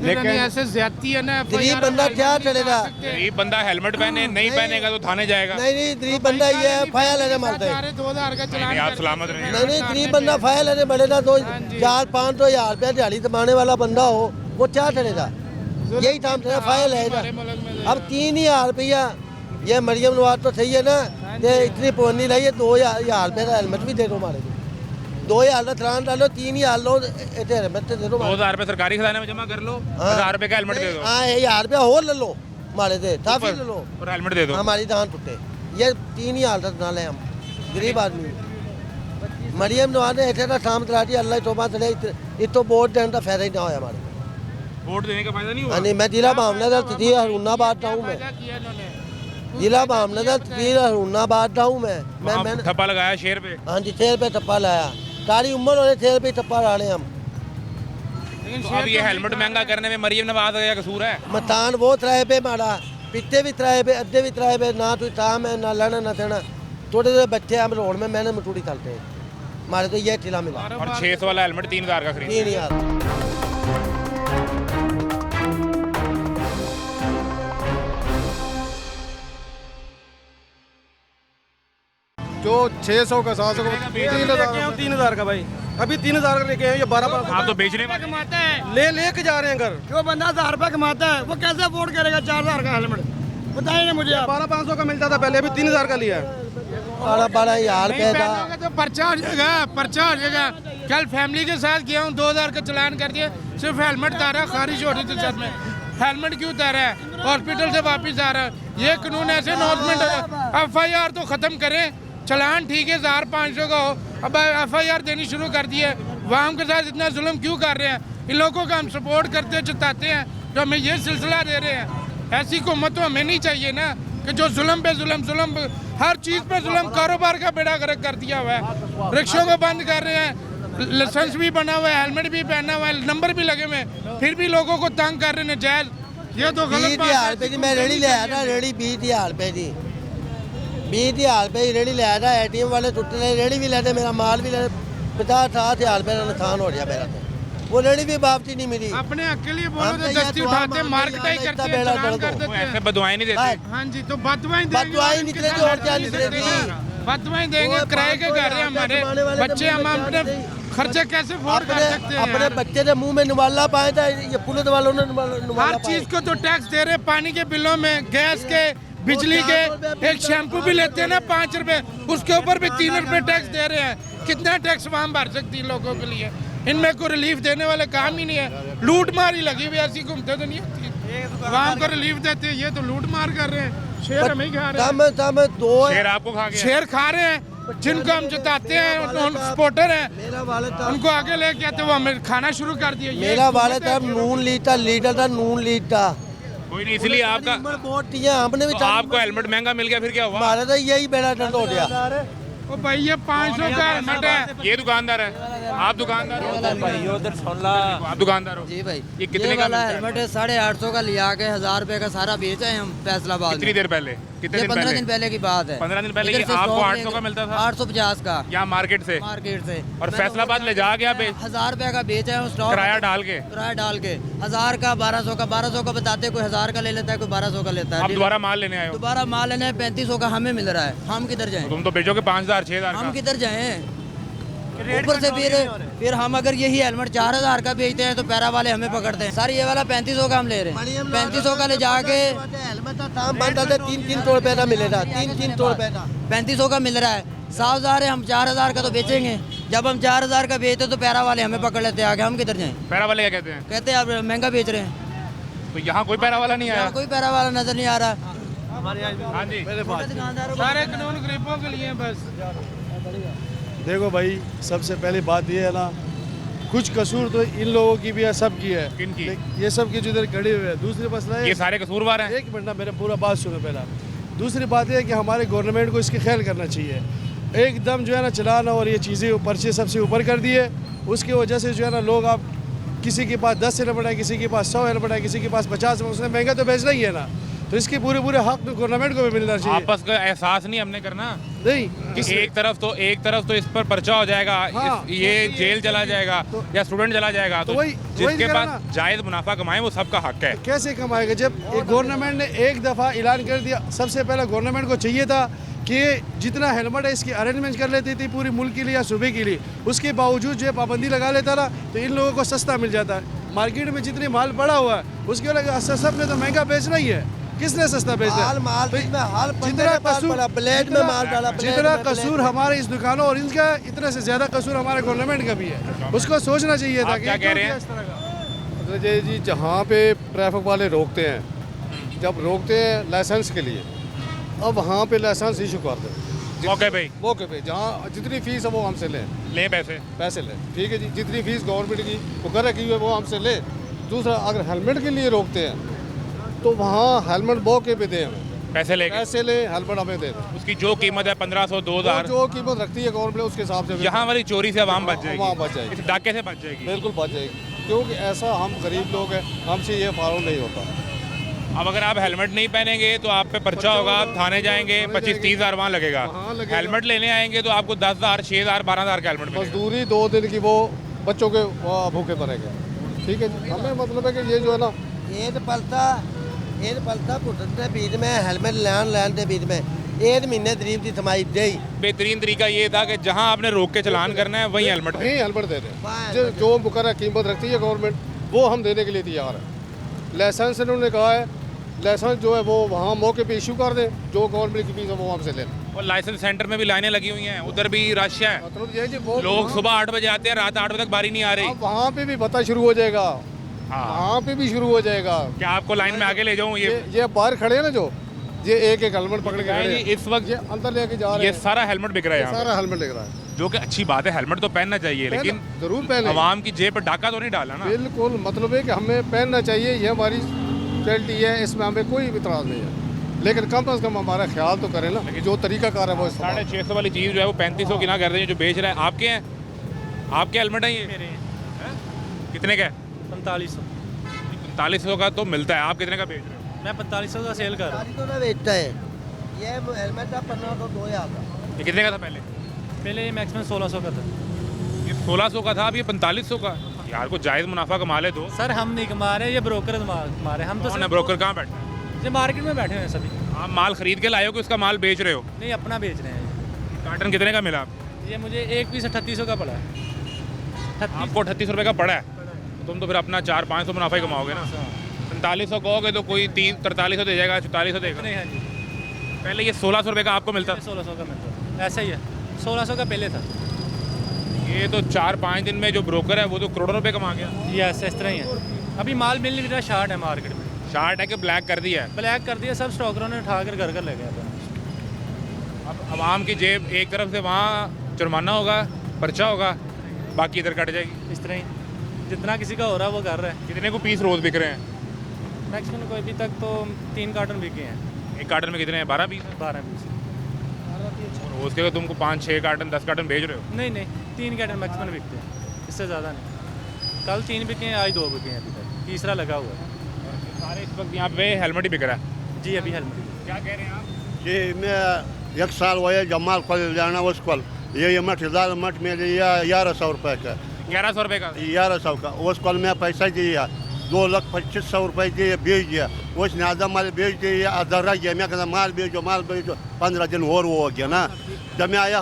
S4: लेकिन ऐसे ज्यादती है ना,
S14: गरीब बंदा क्या करेगा?
S1: गरीब बंदा हेलमेट पहने नहीं पहनेगा तो थाने जाएगा।
S14: नहीं गरीब बंदा ये फाया लेने मारता है।
S4: 2000 का
S1: नहीं आप सलामत रहें।
S14: नहीं गरीब बंदा फाया लेने बढ़ेगा तो 400-500 रुपया दिहाड़ी कमाने वाला बंदा हो वो क्या करेगा? यही काम से फाया लेगा। अब 3000 रुपया ये मरियम नवाज तो सही है ना, ये इतनी पाबंदी लाई है, 2000 रुपये का हेलमेट भी दे दो हमारे को। 2000 का चलान डालो, 3000 लो, हेलमेट दे दो।
S1: 2000 रुपये सरकारी खजाने में जमा कर लो, 1000 रुपये का हेलमेट दे दो।
S14: हाँ 1000 रुपया और ले लो हमारे से, काफी ले लो
S1: और हेलमेट दे दो।
S14: हमारी जान टूटे। ये 3000 तक ना ले, हम गरीब आदमी। मरियम नवाज ने ऐसे ना शाम तलाटी अल्लाह तोबा चले, इत तो वोट देने का फायदा ही ना हो हमारे।
S1: वोट देने का फायदा नहीं हुआ?
S14: हाँ नहीं, मैं जिला भावनगर तहसील हरुणाबाद का हूँ मैं, जिला भावनगर तहसील हरुणाबाद का हूँ मैं।
S1: वहाँ ठप्पा लगाया शेर पे?
S14: हाँ जी, शेर पे ठप्पा लाया, सारी उम्र वाले शेर पे ठप्पा डाले हम।
S1: तो अब ये हेलमेट महंगा करने में मरियम नवाज का क्या कसूर है?
S14: मतान वो त्राए पे माड़ा, पिछले भी त्राए पे, अद्धे भी त्राए पे, ना कोई काम है ना लेना ना देना। छोटे छोटे बच्चे हम रोड में मैंने मटूरी करते हैं, हमारे तो ये चिला मिला।
S1: और 600 वाला हेलमेट 3000 का खरीद?
S14: 3000।
S8: जो 600 का 700 का 3000 का भाई, अभी 3000 का लेके आए, ये 12
S1: आप तो बेचने में
S10: कमाता है,
S8: लेके जा रहे हैं घर।
S14: जो बंदा 1000 रुपये कमाता है वो कैसे अफोर्ड करेगा 4000 का हेलमेट, बताइए ना मुझे।
S8: 1200-500 का मिलता था पहले, अभी 3000 का लिया है।
S14: 12,000 रुपये का
S12: तो पर्चा हो जाएगा, पर्चा हो जाएगा। कल फैमिली के साथ गया हूँ, 2000 का चलान कर दिया, सिर्फ हेलमेट उतारा, खारिज हो रही थी सर में, हेलमेट क्यों उतारा है, हॉस्पिटल से वापस आ रहा है। ये कानून ऐसे एनफोर्समेंट, FIR तो ख़त्म करें, चलान ठीक है 1500 का हो, अब FIR देनी शुरू कर दी है। वाम के साथ इतना जुल्म क्यों कर रहे हैं? इन लोगों का हम सपोर्ट करते जताते हैं, तो हमें ये सिलसिला दे रहे हैं। ऐसी हुकूमत तो हमें नहीं चाहिए ना, कि जो जुल्म पे जुल्म, हर चीज़ पे जुल्म, कारोबार का बेड़ा गर्क कर दिया हुआ है। रिक्शों को बंद कर रहे हैं, लाइसेंस भी बना हुआ है, हेलमेट भी पहना हुआ है, नंबर भी लगे हुए हैं, फिर भी लोगों को तंग कर रहे हैं नजायज। ये तो गलत बात है।
S14: 20,000 मैं रेड़ी ले आया था, रेड़ी 20,000 रुपये की, 20,000 रुपये की रेड़ी ले आया था। ATM वाले टुट रहे, रेड़ी भी लेते, मेरा माल भी लेते, 50-60,000 रुपये का नुकसान हो गया मेरा। तो वो रेड़ी भी वापसी नहीं मिली।
S12: अपने हक के लिए बोलो तो दस्ती उठाते, मार्केटाई करते हैं, चलान कर देते हैं।
S1: ऐसे बदवाएं नहीं देते?
S12: हाँ जी, तो बदवाएं
S14: बदवाएं निकलेगी और क्या निकलेगी?
S12: बदवाएं देंगे, किराए के घर है हमारे बच्चे, हम अपने खर्चे कैसे अफोर्ड कर सकते हैं?
S14: अपने बच्चे के मुंह में नुमाला पाया था, ये पुलिस वालों ने नुमाला
S12: हर चीज को तो टैक्स दे रहे, पानी के बिलों में, गैस के, बिजली के, एक शैम्पू भी लेते हैं ना 5 रुपए, उसके ऊपर भी 3 रुपए टैक्स दे रहे हैं। कितना टैक्स वहाँ भर सकती है लोगों के लिए? इनमें कोई रिलीफ देने वाले काम ही नहीं है, लूट मार ही लगी हुई, ऐसी घूमते तो नहीं होती। वहाँ को रिलीफ देते हैं, ये तो लूट मार कर रहे हैं। शेर हमें ही खा रहे हैं,
S1: शेर आपको खा गया?
S12: शेर खा रहे हैं, जिनको हम जिताते हैं, सपोर्टर हैं, उनको आगे लेके आते, वो हमें खाना शुरू कर दिया।
S14: मेरा वाले साहब नून लीटर था, नून लीटर।
S1: कोई नहीं, इसलिए आपका
S14: वोट दिया हमने भी।
S1: तो आपको हेलमेट महंगा मिल गया, फिर क्या हुआ?
S14: हमारा तो यही बेड़ा दर्द हो गया।
S12: ओ भाई ये 500 का हेलमेट है।
S1: ये दुकानदार है, आप दुकानदार हो?
S5: भाई उधर सुन ला,
S1: आप दुकानदार हो?
S5: जी भाई।
S1: ये कितने का
S5: वाला हेलमेट है 850 का लिया के 1000 रुपए का सारा बेचा है हम फैसलाबाद।
S1: कितनी देर पहले? कितने दिन
S5: 15 दिन पहले की बात है।
S1: 15 दिन पहले आपको 800 का मिलता था?
S5: 850 का
S1: यहाँ मार्केट से?
S5: मार्केट से।
S1: और फैसलाबाद ले जा गया
S5: 1000 रुपए का बेचा है स्टॉक,
S1: किराया डाल के?
S5: किराया डाल के 1000 का, 1200 का बताते, कोई 1000 का ले लेता है, कोई 1200 का लेता है।
S1: आप दोबारा माल लेने आए हो?
S5: दोबारा माल लेने 3500 का हमें मिल रहा है, हम किधर जाएं?
S1: तुम तो बेचोगे 5000 6000
S5: हम किधर जाएं? ऊपर से फिर हम अगर यही हेलमेट 4000 का बेचते हैं तो पैरा वाले हमें पकड़ते हैं। सर ये वाला 3500 का हम ले रहे हैं, 3500 का ले जाके
S14: हेलमेट का दाम बनता था 300 रुपये का मिलेगा, 300 रुपये का
S5: 3500 का मिल रहा है। 7,000 है, हम 4000 का तो बेचेंगे। जब हम 4000 का बेचते तो पैरा वाले हमें पकड़ लेते हैं आगे, हम किधर जाएं?
S1: पैरा वाले क्या कहते हैं?
S5: कहते हैं आप महंगा बेच रहे हैं।
S1: तो यहाँ कोई पैरा वाला नहीं आया?
S5: कोई पैरा वाला नजर नहीं आ रहा।
S1: हाँ जी,
S12: सारे कानून गरीबों के लिए बस।
S8: देखो भाई, सबसे पहली बात ये है ना, कुछ कसूर तो इन लोगों की भी है, सब की है।
S1: किनकी?
S8: ये सब की जो इधर खड़े हुए हैं। दूसरी मसला है,
S1: ये सारे कसूरवार हैं?
S8: एक मिनट ना, मेरा पूरा बात सुनो पहला। दूसरी बात यह है कि हमारे गवर्नमेंट को इसकी ख्याल करना चाहिए। एकदम जो है ना चलाना और ये चीज़ें पर्चे सबसे ऊपर कर दिए, उसकी वजह से जो है ना लोग, आप किसी के पास 10 हेलमेट है, किसी के पास 100 हेलमेट है, किसी के पास 50, उसने महंगा तो बेचना ही है ना, तो इसके पूरे हक तो गवर्नमेंट को भी मिलना चाहिए।
S1: आपस का एहसास नहीं हमने करना
S8: नहीं
S1: कि एक तरफ तो इस पर पर्चा हो जाएगा,
S8: हाँ,
S1: ये जेल चला जाएगा या स्टूडेंट चला जाएगा, तो जिसके पास जायज मुनाफा कमाए वो सबका हक है।
S8: कैसे कमाएगा? जब गवर्नमेंट ने एक दफ़ा ऐलान कर दिया, सबसे पहले गवर्नमेंट को चाहिए था कि जितना हेलमेट है इसकी अरेंजमेंट कर लेती थी पूरी मुल्क के लिए या सूबे के लिए, उसके बावजूद जो है पाबंदी लगा लेता ना, तो इन लोगों को सस्ता मिल जाता है। मार्केट में जितनी माल पड़ा हुआ है उसके वजह सब ने तो महंगा बेचना ही है। किसने सस्ता बेचा? जितना कसूर हमारे इस दुकानों और इनका, इतने से ज्यादा कसूर हमारे गवर्नमेंट का भी है। उसको सोचना चाहिए था।
S1: क्या कह रहे हैं
S8: जी, जहाँ पे ट्रैफिक वाले रोकते हैं, जब रोकते हैं लाइसेंस के लिए, अब वहाँ पे लाइसेंस इशू कर दें मौके पे, जहाँ जितनी फीस है वो हमसे लें
S1: पैसे
S8: लें, ठीक है जी। जितनी फीस गवर्नमेंट की मुकर्रर की हुई है वो हमसे लें, दूसरा अगर हेलमेट के लिए रोकते हैं तो वहाँ हेलमेट मौके पे दें हमें,
S1: पैसे लेके
S8: पैसे ले हेलमेट हमें दे दें।
S1: उसकी जो कीमत है 1500 2000
S8: जो कीमत रखती है गवर्नमेंट उसके हिसाब से
S1: यहाँ वाली चोरी से आवाम बच जाएगी,
S8: वहाँ बच जाएगी,
S1: इस डाके से बच जाएगी,
S8: बिल्कुल बच जाएगी, क्योंकि ऐसा हम गरीब लोग हैं, हमसे ये फॉलो नहीं होता।
S1: अब अगर आप हेलमेट नहीं पहनेंगे तो आप पे पर्चा होगा, आप थाने जाएंगे, 25-30 हज़ार वहाँ लगेगा। हेलमेट लेने आएंगे तो आपको 10,000 6,000 12,000 का हेलमेट मिलेगा।
S8: मजदूरी 2 दिन की वो बच्चों के भूखे मरेंगे। ठीक है जी, हमें मतलब है कि ये जो है ना
S14: ਇਹ ਪਲਤਾ ਘੁੱਟਣ ਦੇ ਬੀਜ में हेलमेट ਲੈਣ ਦੇ ਬੀਜ में 1 महीने तरीब की थमाई दे ही।
S1: बेहतरीन तरीका ये था कि जहाँ आपने रोक के चलान करना है वहीं हेलमेट
S8: दे दें। जो मुकर्रर कीमत रखती है गवर्नमेंट वो हम देने के लिए तैयार है। लाइसेंस इन्होंने कहा है, लाइसेंस जो है वो वहाँ मौके पे इशू कर दें, जो गवर्नमेंट की फीस है वो हमसे ले लें।
S1: और लाइसेंस सेंटर में भी लाइनें लगी हुई हैं, उधर भी रश है,
S8: मतलब ये जी वो
S1: लोग सुबह 8 बजे आते हैं, रात 8 बजे तक बारी नहीं आ रही।
S8: वहाँ पे भी भत्ता शुरू हो जाएगा, वहाँ पे भी शुरू हो जाएगा।
S1: क्या आपको लाइन में आगे ले जाऊँ?
S8: ये बाहर खड़े हैं ना, जो ये एक हेलमेट पकड़ के खड़े हैं,
S1: इस वक्त
S8: ये अंदर लेके जा रहे हैं।
S1: ये सारा हेलमेट बिक रहा है,
S8: सारा हेलमेट लग रहा है,
S1: जो कि अच्छी बात है। हेलमेट तो पहनना चाहिए, लेकिन
S8: जरूर पहने।
S1: आवाम की जेब पर डाका तो नहीं डाला ना।
S8: बिल्कुल, मतलब है कि हमें पहनना चाहिए, ये हमारी चैरिटी है, इसमें हमें कोई इतराज़ नहीं है, लेकिन कम से कम हमारा ख्याल तो करें ना, जो तरीका कार है वो
S1: 650 वाली चीज़ जो है वो 3500 की ना कर रही है, जो बेच रहा है। आपके हैं, आपके हेलमेट है ये? कितने का है?
S6: 4500।
S1: 4500 का तो मिलता है, आप कितने का बेच रहे हो?
S6: मैं 4500 का सेल कर रहा हूँ।
S14: तो बेचता है ये हेलमेट का 1500 2000 का।
S1: ये कितने का था पहले?
S6: पहले ये मैक्सिमम 1600 का था।
S1: ये 1600 का था, अब ये 4500 का। यार को जायज़ मुनाफा कमा ले तो।
S6: सर हम नहीं कमा रहे, ये ब्रोकर कमा रहे हैं। हम तो
S1: कौन है ब्रोकर? कहाँ बैठे हैं?
S6: ये मार्केट में बैठे हुए हैं सभी।
S1: आप माल खरीद के लाए हो कि उसका माल बेच रहे हो?
S6: नहीं, अपना बेच रहे हैं।
S1: कार्टन कितने का मिला आपको?
S6: ये मुझे एक पीस 3800 का पड़ा है।
S1: आपको 3800 रुपये का पड़ा है, तो तुम तो फिर अपना 400-500 मुनाफा ही कमाओगे ना। 4500 कहोगे तो कोई 4300 दे जाएगा, 4400 देगा।
S6: नहीं, हाँ जी।
S1: पहले ये 1600 रुपये का आपको मिलता था?
S6: 1600 का मिलता है, ऐसा ही है। 1600 का पहले था।
S1: ये तो 4-5 दिन में जो ब्रोकर है वो तो करोड़ों रुपए कमा गया।
S6: यस, इस तरह ही है। अभी माल मिल नहीं रहा, शार्ट है मार्केट में।
S1: शार्ट है कि ब्लैक कर दिया है?
S6: ब्लैक कर दिया, सब स्टॉकरों ने उठा कर घर ले गया था।
S1: अब आवाम की जेब एक तरफ से वहाँ जुर्माना होगा, पर्चा होगा, बाकी इधर कट जाएगी।
S6: इस तरह ही जितना किसी का हो रहा है वो कर रहा है।
S1: कितने को पीस रोज़ बिक रहे हैं?
S6: मैक्सिमम कोई अभी तक तो 3 कार्टन बिके हैं।
S1: एक कार्टन में कितने हैं? 12 पीस?
S6: 12 पीस।
S1: रोज़ के तुमको 5-6 कार्टन 10 कार्टन भेज रहे हो?
S6: नहीं नहीं, 3 कार्टन मैक्सिमम बिकते हैं, इससे ज़्यादा नहीं। कल 3 बिके हैं, आज 2 बिके हैं, अभी तक तीसरा लगा हुआ है।
S1: सारे इस वक्त यहाँ पे हेलमेट ही बिक रहा है?
S6: जी, अभी हेलमेट।
S1: क्या कह रहे हैं आप?
S15: जी, मैं 1 साल हुआ जमाल कॉल जाना उस कॉल ये हेलमेट 1000 हेलमेट में लिया 1100 रुपये का।
S1: 1100 रुपये का?
S15: 1100 का। उस कॉल में पैसा दिया 2,25,000 रुपये दिए, बेच दिया। उसने आधा माल बेच दिया, आधा रह गया। मैं कहता माल बेचो 15 दिन और वो हो गया ना। जब मैं आया,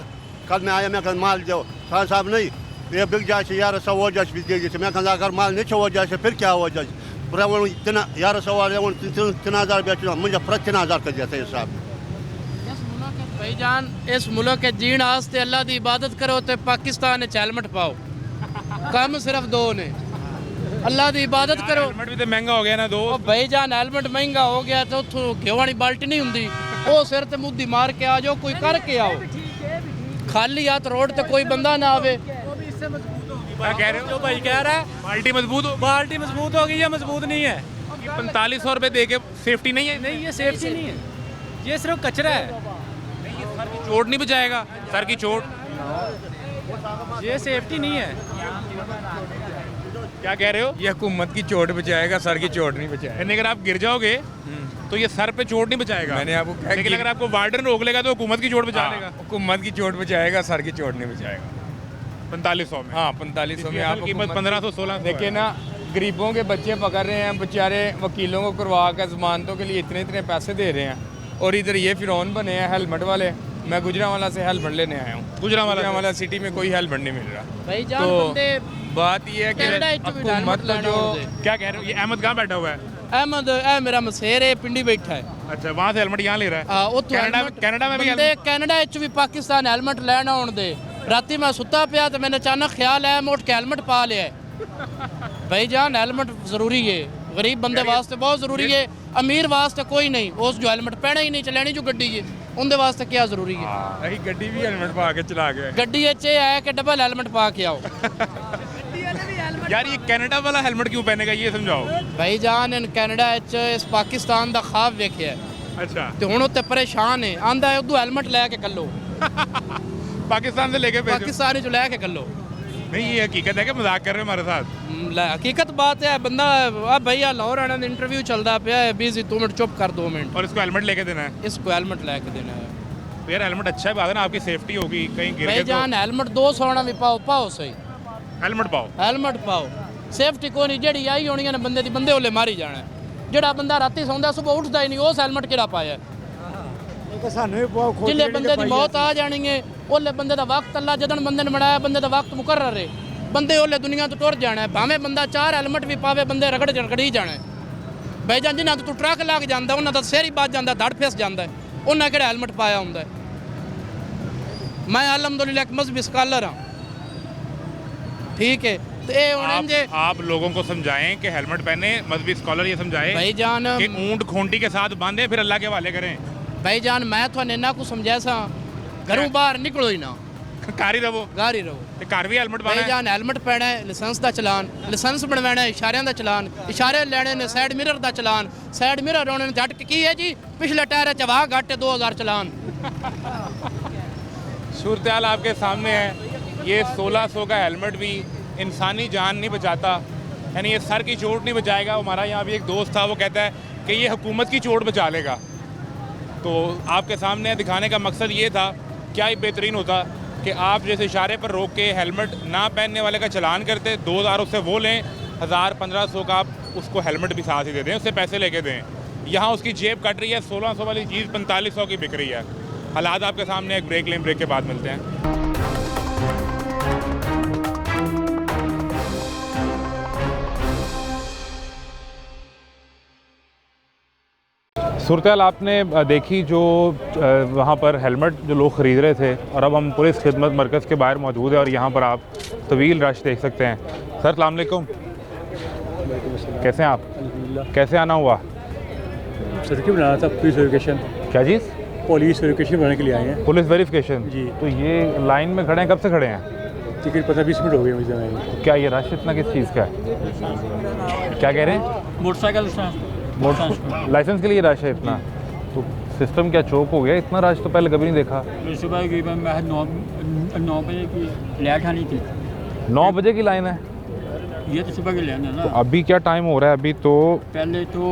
S15: कल मैं आया, मैं कहता माल दो। खान साहब नहीं, ये बिक जाए 1100 हो जाए भी दे दीजिए। मैं कहता अगर माल नहीं हो जाए फिर क्या हो जाए? पूरा 1100 वाले 3000 बेचना, मुझे पूरा 3000 का जैसे हिसाब।
S4: भाईजान, इस मुल्क के जीण आस्ते अल्लाह की इबादत करो तो पाकिस्तान च हेलमेट पाओ। कम सिर्फ 2 ने, अल्लाह की इबादत करो।
S1: हेलमेट भी तो महंगा हो गया ना दो।
S4: भाईजान हेलमेट महंगा हो गया तो घ्यो वाली बाल्टी नहीं होंगी, वो सिर ते मुद्दी मार के आ जाओ, कोई करके आओ। खाली हाथ रोड ते कोई बंदा ना आवे।
S1: क्या कह रहे हो?
S6: जो भाई कह रहा है
S1: बाल्टी मजबूत हो?
S6: बाल्टी मजबूत होगी या मजबूत नहीं है?
S1: 4500 रुपये दे के सेफ्टी नहीं है?
S6: नहीं, ये सेफ्टी नहीं है, ये सिर्फ कचरा है।
S1: सर की चोट नहीं बचाएगा? सर की चोट,
S6: ये सेफ्टी नहीं है।
S1: क्या कह रहे हो?
S12: ये हुकूमत की चोट बचाएगा, सर की चोट नहीं बचाएगा।
S1: यानी अगर आप गिर जाओगे तो ये सर पे चोट नहीं बचाएगा?
S12: मैंने आपको कहा,
S1: लेकिन अगर आपको वार्डन रोक लेगा तो हुकूमत की चोट बचा लेगा।
S12: हुकूमत की चोट बचाएगा, सर की चोट नहीं बचाएगा।
S1: 4500 में?
S12: हाँ, 4500 में। आप
S1: कीमत 1500-1600।
S12: देखिए ना, गरीबों के बच्चे पकड़ रहे हैं, बेचारे वकीलों को करवा कर जमानतों के लिए इतने इतने पैसे दे रहे हैं, और इधर ये फिरौन बने हैं हेलमेट वाले। मैं गुजरांवाला से हेलमेट लेने आया हूँ। गुजरांवाला सिटी में कोई हेलमेट नहीं मिल रहा। तो बात ये है कि हुकूमत जो,
S1: क्या कह रहे हो? ये अहमद कहाँ बैठा हुआ है?
S4: अहमद मेरा मसेर है, पिंडी बैठा है।
S1: अच्छा, वहाँ से हेलमेट यहाँ ले रहा है?
S4: कनाडा में भी कनाडा भी पाकिस्तान हेलमेट लैना आने दे। राती मैं सुता पिया तो मैंने अचानक ख्याल आया मैं उठ के हेलमेट पा लिया है। भाईजान हेलमेट जरूरी है, गरीब बंदे वास्ते बहुत जरूरी है, अमीर वास्ते कोई नहीं। उस जो हेलमेट पहना ही नहीं, चलैनी जो गड्डी है उनके वास्ते क्या जरूरी है?
S12: अही गड्डी भी हेलमेट पा के चला गए।
S4: गड्डी है कि डबल हेलमेट पा के आओ।
S1: यार ये कनाडा वाला हेलमेट क्यों पहनेगा ये समझाओ।
S4: भाईजान इन कैनेडा इस पाकिस्तान का ख्वाब वेख्या
S1: अच्छा
S4: ते हुण उत्ते परेशान है आंदा है उदू हेलमेट लैके कल्लो
S1: पाकिस्तान से लेके भेजो।
S4: पाकिस्तान जो लैके कल्लो
S1: नहीं ये हकीकत है कि मजाक कर रहे हो हमारे साथ।
S4: हकीकत बात है बंदा अब भैया लाहौर आने इंटरव्यू चलता पे है बिजी 2 मिनट चुप कर 2 मिनट
S1: और इसको हेलमेट लेके देना है।
S4: इसको हेलमेट लेके देना है
S1: तो यार हेलमेट अच्छा है बात है ना आपकी सेफ्टी होगी कहीं गिर गए
S4: भाईजान हेलमेट 200 ना भी पाओ सही
S1: हेलमेट पाओ
S4: सेफ्टी को नहीं जेड़ी आई होनी ने बंदे दी बंदे ओले मारी जाना जेड़ा बंदा राती सौंदा सुबह उठदा ही नहीं उस हेलमेट केड़ा पाया जिले बंदे दी मौत आ जानी है ओले बंदे दा वक्त अल्लाह जदन बंदे ने बनाया बंदे दा वक्त मुकर्रर है बंदे ओले दुनिया तो टुर जाना है भावें बंदा 4 हेलमेट भी पावे बंदे रगड़ी जाना है भाईजान जिन्हां तो ट्रक लग जांदा उन्हां दा सिर ही बच जांदा धड़ फिस जांदा है उन्हां केड़ा हेलमेट पाया हुंदा है। मैं अलहमदुलिल्लाह एक मजहबी स्कॉलर हाँ ठीक है तो
S1: आप लोगों को समझाएं कि हेलमेट पहने मजहबी स्कॉलर ये समझाए
S4: भाईजान
S1: कि ऊंट खूंटी के साथ बांधे फिर अल्लाह के हवाले करें।
S4: भाईजान मैं तो नैना को समझा सा घरों बाहर निकलो ही ना
S1: घर ही रहो
S4: ते
S1: घर भी हेलमेट पाना
S4: भाईजान हेलमेट पहना है लाइसेंस का चलान लाइसेंस बनवाना है इशारियां का चलान इशारे लेने ने साइड मिरर का चलान साइड मिरर होने झटक की है जी पिछले टायर च वाह घट 2000 चलान।
S1: सूरत हाल आपके सामने है ये 1600 का हेलमेट भी इंसानी जान नहीं बचाता यानी ये सर की चोट नहीं बचाएगा। हमारा यहाँ भी एक दोस्त था वो कहता है कि ये हुकूमत की चोट बचा लेगा। तो आपके सामने दिखाने का मकसद ये था क्या ही बेहतरीन होता कि आप जैसे इशारे पर रोक के हेलमेट ना पहनने वाले का चलान करते 2000 उससे वो लें 1000-1500 का आप उसको हेलमेट भी साथ ही दे दें उससे पैसे लेके दें। यहाँ उसकी जेब कट रही है 1600 वाली चीज़ 4500 की बिक रही है। हालात आपके सामने एक ब्रेक लें ब्रेक के बाद मिलते हैं। सूरत आपने देखी जो वहाँ पर हेलमेट जो लोग ख़रीद रहे थे और अब हम पुलिस खिदमत मरकज़ के बाहर मौजूद है और यहाँ पर आप तवील रश देख सकते हैं। सर अस्सलाम वालेकुम कैसे हैं आप कैसे आना हुआ?
S16: सर्टिफिकेट बनाना था पुलिस वेरिफिकेशन।
S1: क्या चीज़?
S16: पुलिस वेरिफिकेशन बनाने के लिए आए हैं।
S1: पुलिस वेरिफिकेशन
S16: जी।
S1: तो ये लाइन में खड़े हैं कब से खड़े हैं?
S16: टिकट 15-20 मिनट हो गए मुझे।
S1: क्या ये रश इतना किस चीज़ का है? क्या कह रहे हैं?
S16: मोटरसाइकिल
S1: लाइसेंस के लिए रश है इतना? तो सिस्टम क्या चौक हो गया? इतना रश तो पहले कभी नहीं देखा।
S16: सुबह की 9 बजे की लाइट आनी थी।
S1: 9 बजे की लाइन है?
S16: ये तो सुबह की लाइन है ना।
S1: तो अभी क्या टाइम हो रहा है? अभी तो
S16: पहले तो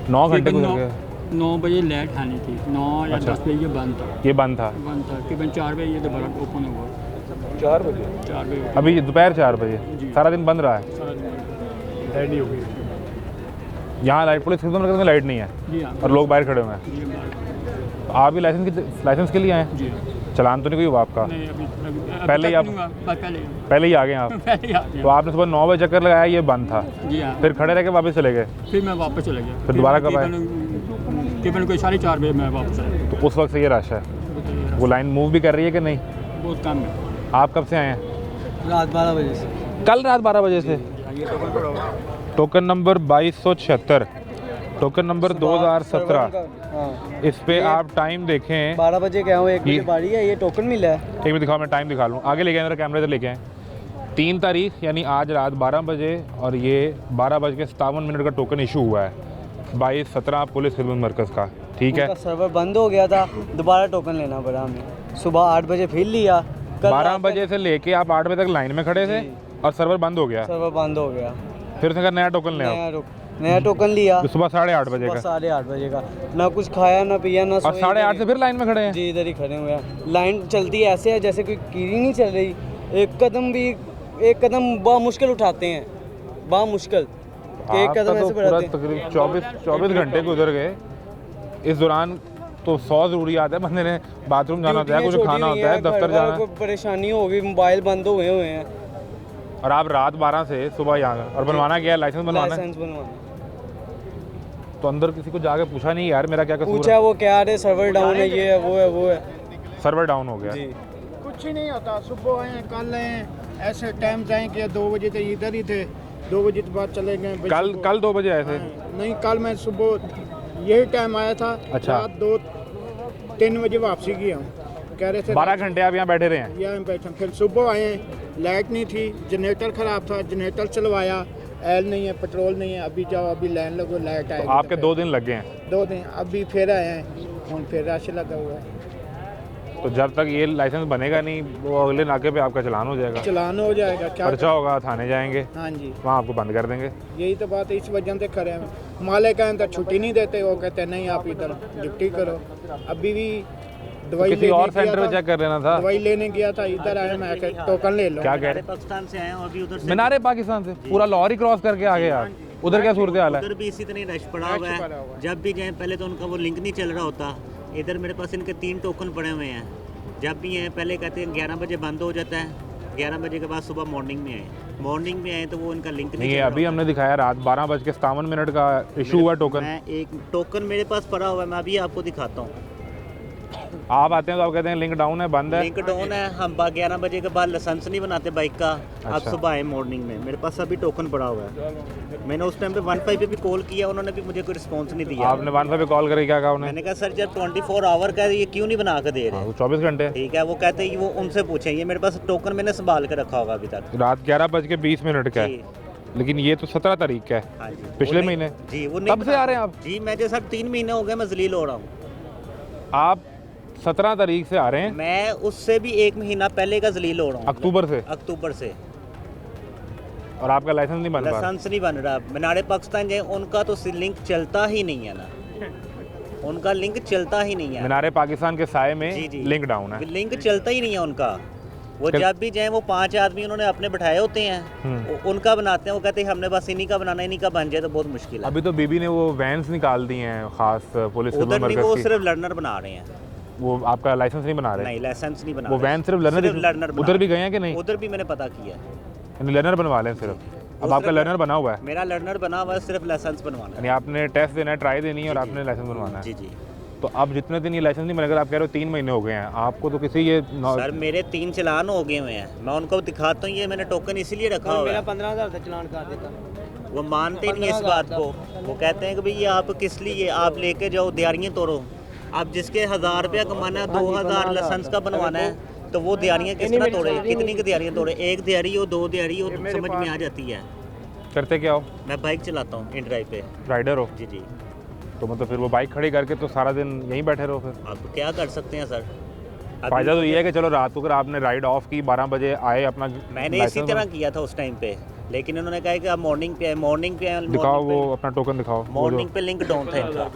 S1: 9 घंटे गुजर गए।
S16: 9 बजे लाइट आनी थी 9 या 10 बजे ये बंद था।
S1: ये बंद था
S16: तकरीबन 4 बजे ये दोबारा ओपन हुआ। 4 बजे
S1: अभी दोपहर 4 बजे सारा दिन बंद रहा है।
S16: लाइट नहीं होगी
S1: यहाँ लाइट पुलिस खिदमत में लाइट नहीं है और लोग बाहर खड़े हुए हैं। तो आप भी लाइसेंस के लिए आए हैं? चलान तो नहीं कोई हुआ आपका? पहले ही आप पहले ही आ गए आप? तो आपने सुबह 9 बजे चक्कर लगाया ये बंद था फिर खड़े रह के वापस चले गए?
S16: फिर मैं वापस चले गया।
S1: फिर दोबारा कब आए?
S16: तकरीबन कोई 4:30 बजे मैं वापस आया।
S1: तो उस वक्त से ये रश है। वो लाइन मूव भी कर रही है कि नहीं?
S16: बहुत कम है।
S1: आप कब से आए हैं?
S14: रात 12 बजे से।
S1: कल रात 12 बजे से? टोकन नंबर 2276 टोकन नंबर 2017 इस पे आप टाइम देखें
S14: 12 बजे गया हूँ 1 बजे बारी है ये टोकन मिला है।
S1: एक मिनट दिखाओ मैं टाइम दिखा लूँ आगे लेके आए मेरा कैमरे से लेके आए 3 तारीख यानी आज रात 12 बजे और ये 12:57 का टोकन इशू हुआ है 2217 पुलिस खिदमत मरकज़ का। ठीक है
S14: सर्वर बंद हो गया था दोबारा टोकन लेना पड़ा हमें। सुबह 8 बजे फिर लिया
S1: 12 बजे से लेके आप 8 बजे तक लाइन में खड़े थे और सर्वर बंद हो गया।
S14: सर्वर बंद हो गया
S1: फिर उसने कहा नया टोकन ले आओ।
S14: नया टोकन लिया
S1: तो सुबह 8:30 बजे का
S14: 8:30 बजे का ना कुछ खाया ना पिया ना
S1: और 8:30 से फिर लाइन में खड़े हैं?
S14: जी इधर ही खड़े हुए हैं। लाइन चलती ऐसे है जैसे कोई कीड़ी नहीं चल रही। एक कदम बा मुश्किल उठाते हैं बा मुश्किल एक कदम ऐसे बढ़ाते हैं।
S1: तकरीबन 24 घंटे गुजर गए। इस दौरान तो 100 ज़रूरियात है बंदे ने बाथरूम जाना होता है कुछ खाना होता है दफ्तर जाना है
S14: परेशानी होगी मोबाइल बंद हुए हैं।
S1: और आप रात 12 से सुबह यहाँ और बनवाना क्या है? लाइसेंस बनवाना है? तो अंदर किसी को जाके पूछा नहीं यार मेरा क्या कसूर?
S14: पूछा वो क्या है सर्वर डाउन है ये है वो है
S1: सर्वर डाउन हो गया।
S17: कुछ ही नहीं होता। सुबह आए कल आए ऐसे टाइम जाए कि 2 बजे तक इधर ही थे 2 बजे के बाद चले गए।
S1: कल 2 बजे आए थे?
S17: नहीं कल मैं सुबह यही टाइम आया था।
S1: अच्छा।
S17: रात 2-3 बजे वापसी की हूँ कह रहे थे
S1: 12 घंटे आप यहाँ बैठे रहे हैं?
S17: यहाँ बैठे। फिर सुबह आए, लाइट नहीं थी, जनरेटर ख़राब था, जनरेटर चलवाया, एल नहीं है, पेट्रोल नहीं है, अभी जाओ अभी लाइन लगो, लाइट आएगी।
S1: तो आपके 2 दिन लग गए हैं?
S17: 2 दिन, अभी फिर आए हैं, हम फिर रश लगा हुआ है।
S1: तो जब तक ये लाइसेंस बनेगा नहीं, वो अगले नाके पे आपका चलान हो जाएगा?
S17: चलान हो जाएगा, क्या
S1: पर्चा होगा, थाने जाएंगे,
S17: हाँ जी,
S1: वहाँ आपको बंद कर देंगे।
S17: यही तो बात है, इस वजह से खड़े हैं। मालिक का अंदर छुट्टी नहीं देते, वो कहते हैं नहीं आप इधर ड्यूटी करो। अभी भी दवाई
S1: किसी और सेंटर में चेक कर लेना था।
S17: दवाई लेने गया था, इधर आया, मैं टोकन ले लो।
S1: क्या कह रहे?
S6: पाकिस्तान से आए हैं और भी उधर से
S1: मीनारे पाकिस्तान से पूरा लाहौर ही क्रॉस करके आ गए आप। उधर क्या सूरत हाल है?
S6: उधर भी इसी तरह रश पड़ा हुआ है। जब भी जाएं पहले तो उनका वो लिंक नहीं चल रहा होता। इधर मेरे पास इनके 3 टोकन पड़े हुए हैं। जब भी हैं पहले कहते हैं 11 बजे बंद हो जाता है, 11 बजे के बाद सुबह मॉर्निंग में आए तो वो इनका लिंक नहीं है।
S1: अभी हमने दिखाया रात 12:57 का इशू हुआ टोकन।
S6: मैं एक टोकन मेरे पास पड़ा हुआ है, मैं अभी आपको दिखाता हूँ।
S1: आप आते हैं तो आप कहते हैं लिंक डाउन है, बंद है।
S6: लिंक डाउन है, हम 11 बजे के बाद लाइसेंस नहीं बनाते बाइक का। आप सुबह आए मॉर्निंग में, मेरे पास अभी टोकन पड़ा हुआ है। मैंने उस टाइम पे 15 पे भी कॉल किया, उन्होंने भी मुझे कोई रिस्पांस नहीं दिया।
S1: आपने 15 पे कॉल करके क्या कहा उन्हें?
S6: मैंने कहा सर जब 24 आवर का ये क्यों नहीं बना के दे रहे?
S1: 24 घंटे।
S6: ठीक है, वो कहते हैं वो उनसे पूछें, ये मेरे पास टोकन मैंने संभाल के रखा होगा अभी तक।
S1: रात 11:20 का है, लेकिन ये तो 17 तारीख का है, पिछले महीने।
S6: जी वो
S1: कब से आ रहे हैं आप?
S6: जी मैं जैसा 3 महीने हो गए मैं जलील हो रहा हूँ।
S1: आप 17 तारीख से आ रहे हैं?
S6: मैं उससे भी 1 महीना पहले का जलील हो रहा हूँ। अक्टूबर से।
S1: और आपका लाइसेंस नहीं बन रहा?
S6: लाइसेंस नहीं बन रहा। मीनारे पाकिस्तान जाए, उनका तो लिंक चलता ही नहीं है ना, उनका लिंक चलता ही नहीं है।
S1: मीनारे पाकिस्तान के साए में लिंक डाउन है,
S6: लिंक चलता ही नहीं है उनका। वो जब भी जाए वो 5 आदमी उन्होंने अपने बैठाए होते हैं, उनका बनाते हैं। वो कहते हैं हमने बस इन्हीं का बनाना, इन्हीं का बन जाए तो बहुत मुश्किल है।
S1: अभी तो बीबी ने वो वैन्स निकाल दी हैं खास पुलिस
S6: उधर नहीं, वो सिर्फ लर्नर बना रहे हैं।
S1: वो आपका लाइसेंस नहीं बना रहे?
S6: नहीं, लाइसेंस नहीं बना
S1: वो वैन सिर्फ लर्नर। उधर भी गए हैं कि नहीं?
S6: उधर भी मैंने पता किया,
S1: लर्नर बनवा लें सिर्फ। अब आपका लर्नर बना हुआ है?
S6: मेरा लर्नर बना हुआ है, सिर्फ लाइसेंस बनवाना है।
S1: आपने टेस्ट देना है, ट्राई देनी है और आपने लाइसेंस बनवाना है।
S6: जी।
S1: तो अब जितने दिन ये लाइसेंस नहीं बनेगा, आप कह रहे हो 3 महीने हो गए हैं आपको, तो किसी ये
S6: सर मेरे 3 चलान हो गए हुए हैं, मैं उनको दिखाता हूँ। ये मैंने टोकन इसीलिए रखा हुआ है।
S5: मेरा 15,000 का चलान कर देता।
S6: वो मानते नहीं इस बात को। वो कहते हैं कि भाई ये आप किस लिए, आप लेके जाओ दिहाड़ियाँ तोड़ो। अब जिसके 1000 रुपया कमाना है, 2000 लाइसेंस का बनवाना है, तो वो दिहाड़ियाँ किस तरह तोड़े? कितनी की दिहाड़ियाँ तोड़े? 1 दिहाड़ी हो, 2 दिहाड़ी हो, तो समझ में आ जाती है।
S1: करते क्या हो?
S6: मैं बाइक चलाता हूँ, इन ड्राइव पे।
S1: राइडर हो?
S6: जी।
S1: तो मतलब फिर वो बाइक खड़ी करके तो सारा दिन यहीं बैठे रहो फिर?
S6: अब क्या कर सकते हैं सर।
S1: फायदा तो ये है कि चलो रात को अगर आपने राइड ऑफ की 12 बजे आए अपना,
S6: मैंने इसी तरह किया था उस टाइम पे, लेकिन उन्होंने कहा कि आप मॉर्निंग पे
S1: दिखाओ, वो अपना टोकन दिखाओ।
S6: मॉर्निंग पे लिंक डाउन था इनका।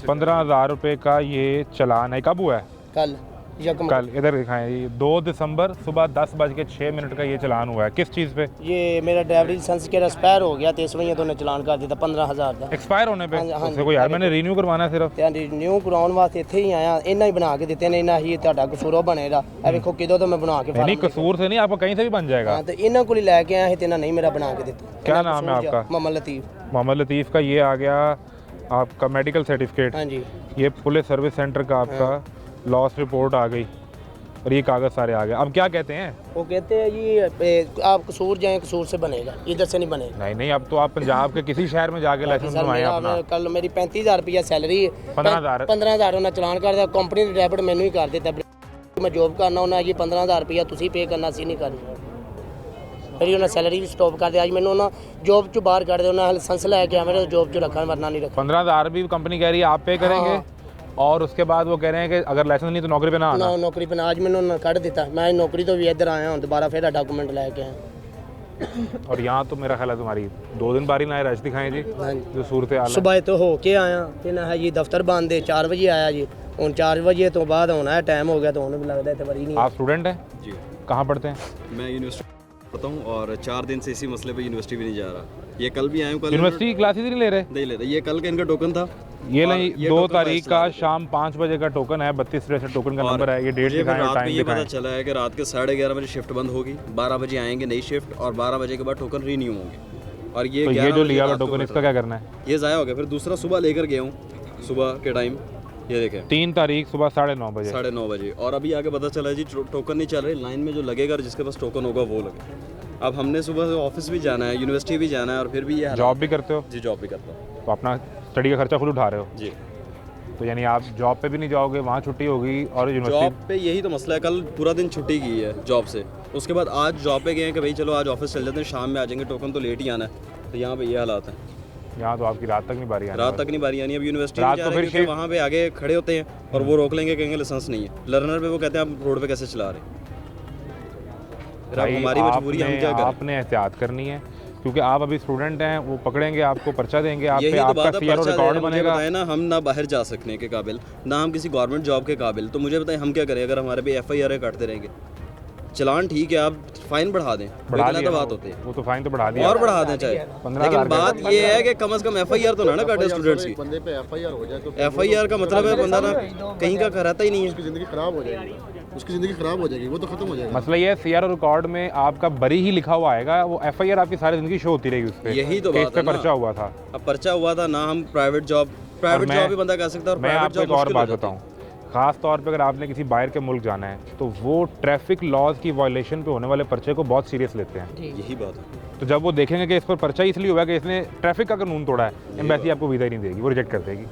S1: 15,000 रुपए का ये चलान है। कब हुआ है? कल इधर दिखाएं। ये 2 दिसंबर सुबह 10:06 का ये चलान हुआ है। किस चीज़ पे?
S5: ये मेरा ड्राइवरी लाइसेंस के एक्सपायर हो गया, तो इस वजह तो चलान कर दिया 15,000 का।
S1: एक्सपायर होने पे? उससे कोई यार मैंने रीन्यू करवाना है सिर्फ।
S5: रीन्यू करवाउन वास्ते इत्थे ही आया, इन्ना ही बना के दिते ने, इन्ना ही ਤੁਹਾਡਾ कसूर बनेगा। ए देखो किदों तो मैं बना के
S1: नहीं, कसूर से नहीं, आपको कहीं से भी बन जाएगा।
S5: तो इन्ना को लेके आया है, नहीं मेरा बना के देते।
S1: क्या नाम है आपका?
S5: मोहम्मद लतीफ़।
S1: मोहम्मद लतीफ़ का ये आ गया आपका मेडिकल सर्टिफिकेट।
S5: हाँ जी।
S1: ये पुलिस सर्विस सेंटर का आपका लॉस रिपोर्ट आ गई और ये कागज़ सारे आ गए। अब क्या कहते हैं?
S5: वो कहते हैं जी आप कसूर जाएं, कसूर से बनेगा, इधर से नहीं बनेगा।
S1: नहीं, अब तो आप पंजाब के किसी शहर में जाके लाइसेंस बनवाएं अपना।
S5: कल मेरी 35,000 रुपया सैलरी है, 15,000 उन्हें चलान कर दिया। कंपनी ने डेबिट मैनू ही कर दिता। मैं जॉब करना उन्हें जी 15,000 रुपया तुसी पे करना, सी नहीं करना। मेरी उन्हें सैलरी भी स्टॉप कर दिया। अज मैंने उन्हें जॉब चो बाहर कर दिया, उन्हें लाइसेंस लैके आ मेरे जॉब चो रखा, वरना नहीं रखा।
S1: 15,000 भी कंपनी कह रही है आप पे करेंगे, और उसके बाद वो कह रहे हैं कि अगर लाइसेंस नहीं तो नौकरी पे ना आना।
S5: नौकरी पे ना। आज मैंने उन्होंने कट दिता, मैं नौकरी तो भी इधर आया हूँ, दोबारा फिर डॉक्यूमेंट लेके आया।
S1: और यहाँ तो मेरा ख्याल है तुम्हारी 2 दिन बारी ना रश दिखाएं जी, जो सूरत हाल है।
S5: सुबह तो हो के आया, फिर है जी दफ्तर बंद है, 4 बजे आया जी। हूँ 4 बजे तो बाद होना है, टाइम हो गया तो उन्हें भी लगता है बड़ी नहीं।
S1: आप स्टूडेंट हैं
S7: जी?
S1: कहाँ पढ़ते हैं?
S7: मैं यूनिवर्सिटी पढ़ता हूँ और 4 दिन से इसी मसले पे यूनिवर्सिटी भी नहीं जा रहा। ये कल भी आया हूँ। कल
S1: यूनिवर्सिटी क्लासेस नहीं ले रहे?
S7: ये कल का इनका टोकन था।
S1: ये नहीं, 2 तारीख का शाम 5 बजे का टोकन है, 32 टोकन का नंबर है। ये डेट दिखाएं और टाइम
S7: ये पता चला है कि रात के 11:30 बजे शिफ्ट बंद होगी, 12 बजे आएंगे नई शिफ्ट, और 12 बजे के बाद टोकन रीन्यू होंगे। और ये
S1: जो लिया हुआ टोकन, इसका क्या करना है?
S7: ये ज़ाया हो गया। फिर दूसरा सुबह लेकर गया हूँ, सुबह के टाइम ये देखें
S1: 3 तारीख सुबह 9:30 बजे।
S7: 9:30 बजे। और अभी आगे पता चला जी टोकन नहीं चल रही, लाइन में जो लगेगा जिसके पास टोकन होगा वो लगे। अब हमने सुबह से ऑफिस भी जाना है, यूनिवर्सिटी भी जाना है, और फिर भी ये
S1: जॉब भी करते हो?
S7: जी जॉब भी करता हूँ।
S1: तो अपना स्टडी का खर्चा खुद उठा रहे हो?
S7: जी।
S1: तो यानी आप जॉब पे भी नहीं जाओगे, वहाँ छुट्टी होगी और यूनिवर्सिटी
S7: जॉब पे यही तो मसला है। कल पूरा दिन छुट्टी की है जॉब से, उसके बाद आज जॉब पे गए हैं कि भाई चलो आज ऑफिस चल जाते हैं, शाम में आ जाएंगे, टोकन तो लेट ही आना है। तो यहाँ पे ये हालात है।
S1: यहाँ तो आपकी रात तक नहीं बारी आनी,
S7: रात तक नहीं बारी आनी। अब यूनिवर्सिटी
S1: रात
S7: में
S1: तो
S7: जा रहे
S1: फिर
S7: हैं, वहाँ पे आगे खड़े होते हैं और वो रोक लेंगे, कहेंगे लाइसेंस नहीं है। लर्नर पे वो कहते हैं आप रोड पे कैसे चला रहे हैं। फिर अब हमारी मजबूरी, हम क्या करें।
S1: आपने एहतियात करनी है क्योंकि आप अभी स्टूडेंट हैं, वो पकड़ेंगे आपको, पर्चा देंगे, आप
S7: यही
S1: पे
S7: तो
S1: आपका
S7: बात है,
S1: सीआरओ
S7: पर्चा
S1: रिकॉर्ड
S7: देना। मुझे
S1: बनेगा।
S7: बताए ना, हम ना बाहर जा सकने के काबिल, ना हम किसी गवर्नमेंट जॉब के काबिल। तो मुझे बताएं हम क्या करें अगर हमारे पे FIR काटते रहेंगे। चलान ठीक है, आप फाइन बढ़ा दें,
S1: बढ़ा
S7: तो
S1: दिया
S7: बात होती है,
S1: वो तो फाइन तो बढ़ा दिया
S7: और बढ़ा दें चाहे,
S1: 15,000
S7: लेकिन बात ये है कि कम से कम FIR तो ना काटे स्टूडेंट्स की।
S8: बंदे पे FIR हो जाए तो
S7: FIR का मतलब है बंदा ना कहीं का रहता ही नहीं है,
S8: उसकी ज़िंदगी ख़राब हो जाएगी, उसकी ज़िंदगी ख़राब हो जाएगी, वो तो ख़त्म हो जाएगा।
S1: मसला ये है सीआरओ रिकॉर्ड में आपका बरी ही लिखा हुआ आएगा, वो FIR आपकी सारी जिंदगी शो होती रहेगी उस पे।
S7: यही तो
S1: कि
S7: बात
S1: इस पे
S7: है ना।
S1: पर्चा हुआ था।
S7: अब पर्चा हुआ था ना, हम प्राइवेट जॉब भी बंदा कर सकता है। और
S1: मैं
S7: प्राइवेट
S1: आपको
S7: जॉब
S1: एक और
S7: मुश्किल हो
S1: बात
S7: जाती है।
S1: बताऊं, ख़ास तौर पे अगर आपने किसी बाहर के मुल्क जाना है तो वो ट्रैफिक लॉज की वायलेशन पे होने वाले पर्चे को बहुत सीरियस लेते हैं।
S7: यही बात है।
S1: तो जब वो देखेंगे कि इस पर पर्चा इसलिए हुआ कि इसने ट्रैफिक का कानून तोड़ा है, एम्बेसी आपको वीज़ा ही नहीं देगी, वो रिजेक्ट कर देगी।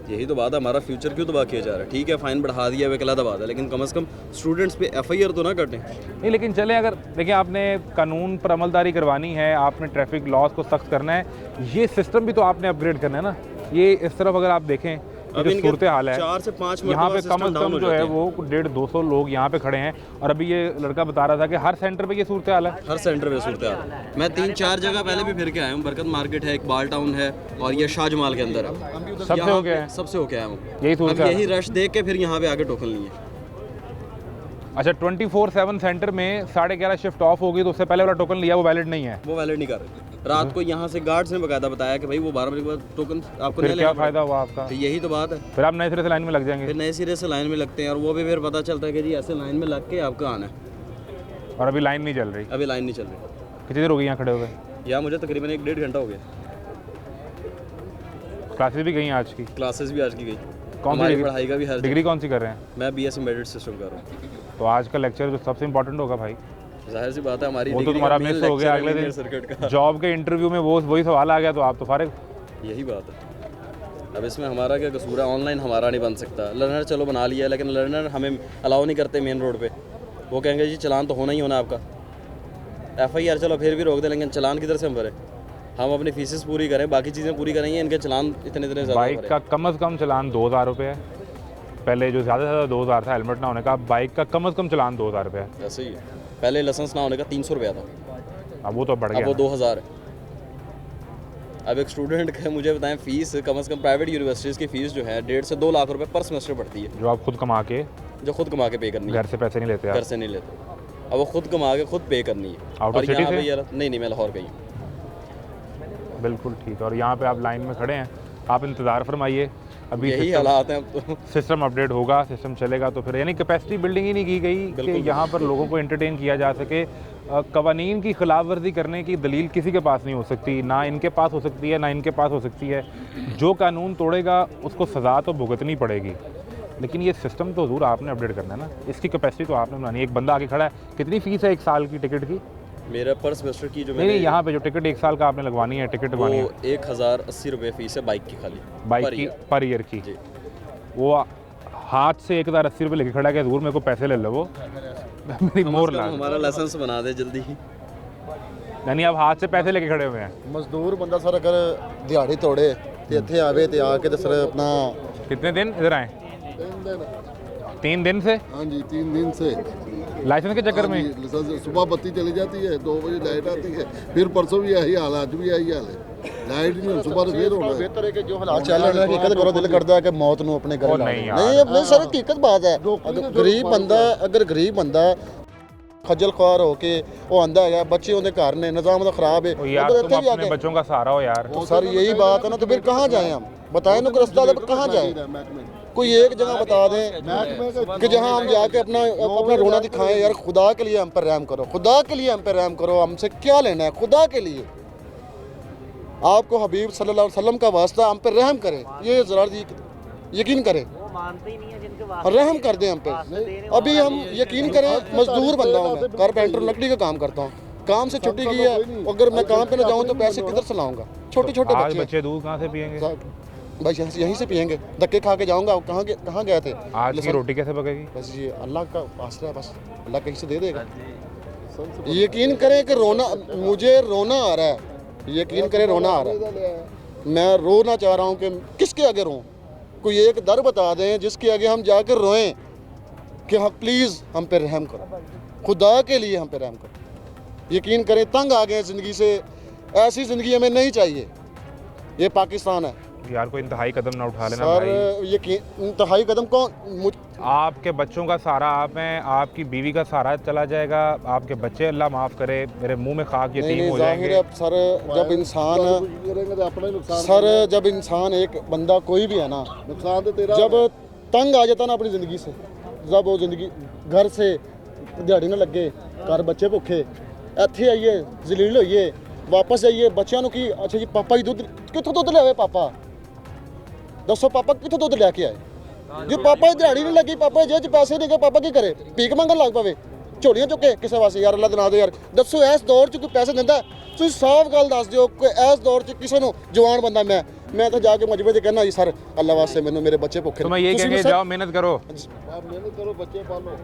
S7: यही तो बात है, हमारा फ्यूचर क्यों तबाह किया जा रहा है। ठीक है फाइन बढ़ा दिया है, अलग बात है, लेकिन कम से कम स्टूडेंट्स पे FIR तो ना कटें।
S1: नहीं लेकिन चले, अगर देखिए आपने कानून पर अमलदारी करवानी है, आपने ट्रैफिक लॉज को सख्त करना है, ये सिस्टम भी तो आपने अपग्रेड करना है ना। ये इस तरफ अगर आप देखें
S7: अब
S1: जो
S7: इनके
S1: सूरत हाल है,
S7: 4 से 5
S1: यहाँ पे
S7: मरतबा
S1: कम से
S7: system down
S1: कम
S7: हो
S1: जो है
S7: जाते हैं।
S1: वो 150-200 लोग यहाँ पे खड़े हैं। और अभी ये लड़का बता रहा था कि हर सेंटर पे ये सूरत हाल है।
S7: हर सेंटर पे सूरत हाल है। मैं 3-4 जगह पहले भी फिर के आया हूँ। बरकत मार्केट है, इकबाल टाउन है और ये शाहजमाल के अंदर है।
S1: सबसे हो गया है,
S7: सबसे हो गया हूँ।
S1: यही सूरत
S7: अब
S1: हाल
S7: यही
S1: है।
S7: रश देख के फिर यहाँ पे आके टोकन लिए।
S1: अच्छा 24/7 सेंटर में 11:30 शिफ्ट ऑफ होगी तो उससे पहले वाला टोकन लिया वो वैलिड नहीं है,
S7: वो वैलिड नहीं कर रहे। रात को यहाँ से गार्ड्स ने बकायदा बताया कि भाई वो 12 बजे के बाद टोकन आपको
S1: फिर
S7: नहीं
S1: क्या
S7: लेना
S1: फ़ायदा हुआ आपका?
S7: तो यही तो बात है,
S1: फिर आप नए सिरे से लाइन में लग जाएंगे।
S7: फिर नए सिरे से लाइन में लगते हैं और वो भी फिर पता चलता है कि जी ऐसे लाइन में लग के आपका आना है।
S1: और अभी लाइन नहीं चल रही?
S7: अभी लाइन नहीं चल रही।
S1: कितनी देर हो गई यहाँ खड़े हुए?
S7: यहाँ मुझे तकरीबन 1-1.5 घंटा हो गया।
S1: क्लासेस भी गई हैं आज की?
S7: क्लासेस भी आज की गई।
S1: कौन
S7: हमारी
S1: सी
S7: पढ़ाई का भी हर
S1: डिग्री कौन सी कर रहे हैं?
S7: मैं BS एम्बेडेड सिस्टम कर रहा हूँ।
S1: तो आज का लेक्चर जो सबसे इम्पोर्टेंट होगा भाई,
S7: जाहिर सी बात है हमारी
S1: वो तो
S7: डिग्री
S1: तुम्हारा
S7: का
S1: मिस
S7: main
S1: हो गया।
S7: lecture है
S1: अगले
S7: linear circuit
S1: दिन
S7: का।
S1: जॉब के इंटरव्यू में वही सवाल आ गया तो आप तो फारिग।
S7: यही बात है। अब इसमें हमारा क्या कसूर है? ऑनलाइन हमारा नहीं बन सकता। लर्नर चलो बना लिया, लेकिन लर्नर हमें अलाउ नहीं करते मेन रोड पे। वो कहेंगे जी चलान तो होना ही होना आपका। FIR चलो फिर भी रोक दे, लेकिन चलान किधर से हम भरें? हम अपनी फीसेस पूरी करें, बाकी चीज़ें पूरी करेंगे, इनके चलान इतने ज़्यादा
S1: बाइक का कम से कम चलान 2,000 रुपये है। पहले जो ज़्यादा से ज़्यादा 2,000 था हेलमेट ना होने का, बाइक का कम से कम चलान 2,000 रुपये है।
S7: ऐसे ही है। पहले लाइसेंस ना होने का 300 रुपया था,
S1: अब वो तो बढ़
S7: अब
S1: गया।
S7: वो 2,000 है। अब एक स्टूडेंट का मुझे बताएं फीस कम से कम प्राइवेट यूनिवर्सिटीज़ की फ़ीस जो है 1.5 से 2 लाख रुपए पर सेमेस्टर पड़ती है,
S1: जो आप खुद कमा के
S7: पे करनी है।
S1: घर से पैसे नहीं लेते आप?
S7: घर से नहीं लेते। अब वो खुद कमा के खुद पे करनी है।
S1: आउट ऑफ
S7: और
S1: सिटी
S7: यहाँ
S1: से?
S7: पे यार नहीं मैं लाहौर गई हूँ।
S1: बिल्कुल ठीक है। और यहाँ पे आप लाइन में खड़े हैं, आप इंतज़ार फरमाइए। अभी
S7: यही हालात हैं अब तो।
S1: सिस्टम अपडेट होगा, सिस्टम चलेगा तो फिर यानी कैपेसिटी बिल्डिंग ही नहीं की गई कि यहाँ पर लोगों को एंटरटेन किया जा सके। कवानीन की खिलाफ वर्जी करने की दलील किसी के पास नहीं हो सकती, ना इनके पास हो सकती है ना इनके पास हो सकती है। जो कानून तोड़ेगा उसको सज़ा तो भुगतनी पड़ेगी, लेकिन ये सिस्टम तो ज़रूर आपने अपडेट करना है ना। इसकी कैपेसिटी तो आपने बनानी है। एक बंदा आगे खड़ा है, कितनी फ़ीस है 1 साल की टिकट की?
S7: मेरा पर सेमेस्टर की जो
S1: नहीं यहाँ पे जो टिकट 1 साल का आपने लगवानी है, टिकट लगवानी है,
S7: 1,080 रुपये फ़ीस है बाइक की, खाली
S1: बाइक की पर ईयर की। वो हाथ से 1,080 रुपये लेके खड़ा है कि दूर मेरे को पैसे ले लो, वो मेरी मोर ला।
S7: हमारा लाइसेंस बना दे जल्दी ही।
S1: यानी आप हाथ से पैसे लेके खड़े हुए हैं।
S8: मजदूर बंदा सर अगर दिहाड़ी तोड़े तो इतने आवे तो आके तो सर अपना।
S1: कितने दिन इधर आए? 3 दिन से?
S8: हाँ जी 3 दिन से
S1: लाइसेंस के चक्कर में।
S8: सुबह बत्ती चली जाती है, 2 बजे लाइट आती है, फिर परसों भी यही हाल है, आज भी यही हाल है। लाइट नहीं, सुबह से फिर होना बेहतर है कि जो हालात चल रहे हैं हकीकत करो, दिल करता है कि मौत ਨੂੰ अपने घर
S1: नहीं
S8: अपने सर हकीकत बात है। अगर गरीब बंदा खज्जल ख्वार होके वो आंदा है, बच्चे उनके घर ने निजाम तो खराब है,
S1: यार तुम अपने बच्चों का सहारा हो यार।
S8: तो सर यही बात है ना, तो फिर कहाँ जाए हम? बताएं ना रास्ता, कहाँ जाए? कोई एक जगह बता दें कि जहां हम जाके अपना रोना दिखाएं। यार खुदा के लिए हम पर रहम करो, खुदा के लिए हम पर रहम करो। हमसे क्या लेना है? खुदा के लिए आपको हबीब सल्लल्लाहु अलैहि वसल्लम का वास्ता, हम पर रहम करें। ये ज़रा यकीन करें, रहम कर दें हम पे। अभी हम यकीन करें, मजदूर बंदा हूँ मैं, कारपेंटर लकड़ी का काम करता हूँ, काम से छुट्टी की है। अगर मैं काम पे ना जाऊँ तो पैसे किधर से लाऊंगा? छोटे छोटे
S1: बच्चे दूध कहाँ से पियेंगे?
S8: भाई यहीं से पियेंगे, धक्के खा के जाऊँगा। कहाँ गए थे?
S1: आज की रोटी कैसे पकेगी?
S8: बस ये अल्लाह का आसरा है, बस अल्लाह कहीं से दे देगा। यकीन करें कि मुझे रोना आ रहा है, यकीन करें रोना आ रहा है। मैं रोना चाह रहा हूँ कि किसके आगे रोऊं? कोई एक दर बता दें जिसके आगे हम जाकर रोएं कि हाँ प्लीज़ हम पे रहम करो, खुदा के लिए हम पे रहम करो। यकीन करें तंग आ गए ज़िंदगी से, ऐसी ज़िंदगी हमें नहीं चाहिए। ये पाकिस्तान है
S1: यार, कोई इंतहाई कदम ना उठा लेना
S8: सर।
S1: भाई।
S8: ये इंतहाई कदम कौन?
S1: आपके बच्चों का सहारा आप हैं, आपकी बीवी का सहारा चला जाएगा, आपके बच्चे अल्लाह माफ़ करे मेरे मुंह में खाक यतीम हो जाएंगे।
S8: सर जब इंसान एक बंदा कोई भी है ना, नुकसान तो तेरा, जब तंग आ जाता ना अपनी ज़िंदगी से, जब वो ज़िंदगी घर से दिहाड़ी ना लगे, घर बच्चे भुखे, इत्थे आइए जलील होइए, वापस जाइए बच्चों की अच्छा जी पापा जी दुद्ध कितों दुद्ध लियावे? पापा दसो, पापा कितों दुद्ध लैके आए? जो पापा की दिहाड़ी नहीं लगी, पापा जेब च पैसे नहीं गए, पापा की करे? भीख मंगन लग पवे, झोलियां चुके किसी वास्ते? यार अल्लाह दना दो यार, दसो इस दौर च कोई पैसे दिंदा? तुसीं साफ गल दस दिओ कि इस दौर च किसी नूं जवान बंदा मैं तो जाके मजबूरी कहना जी सर अल्लाह वास्ते मैनू मेरे बच्चे भुखे।
S1: तो मैं ये कहेंगे जाओ मेहनत करो,
S8: बच्चे पालो।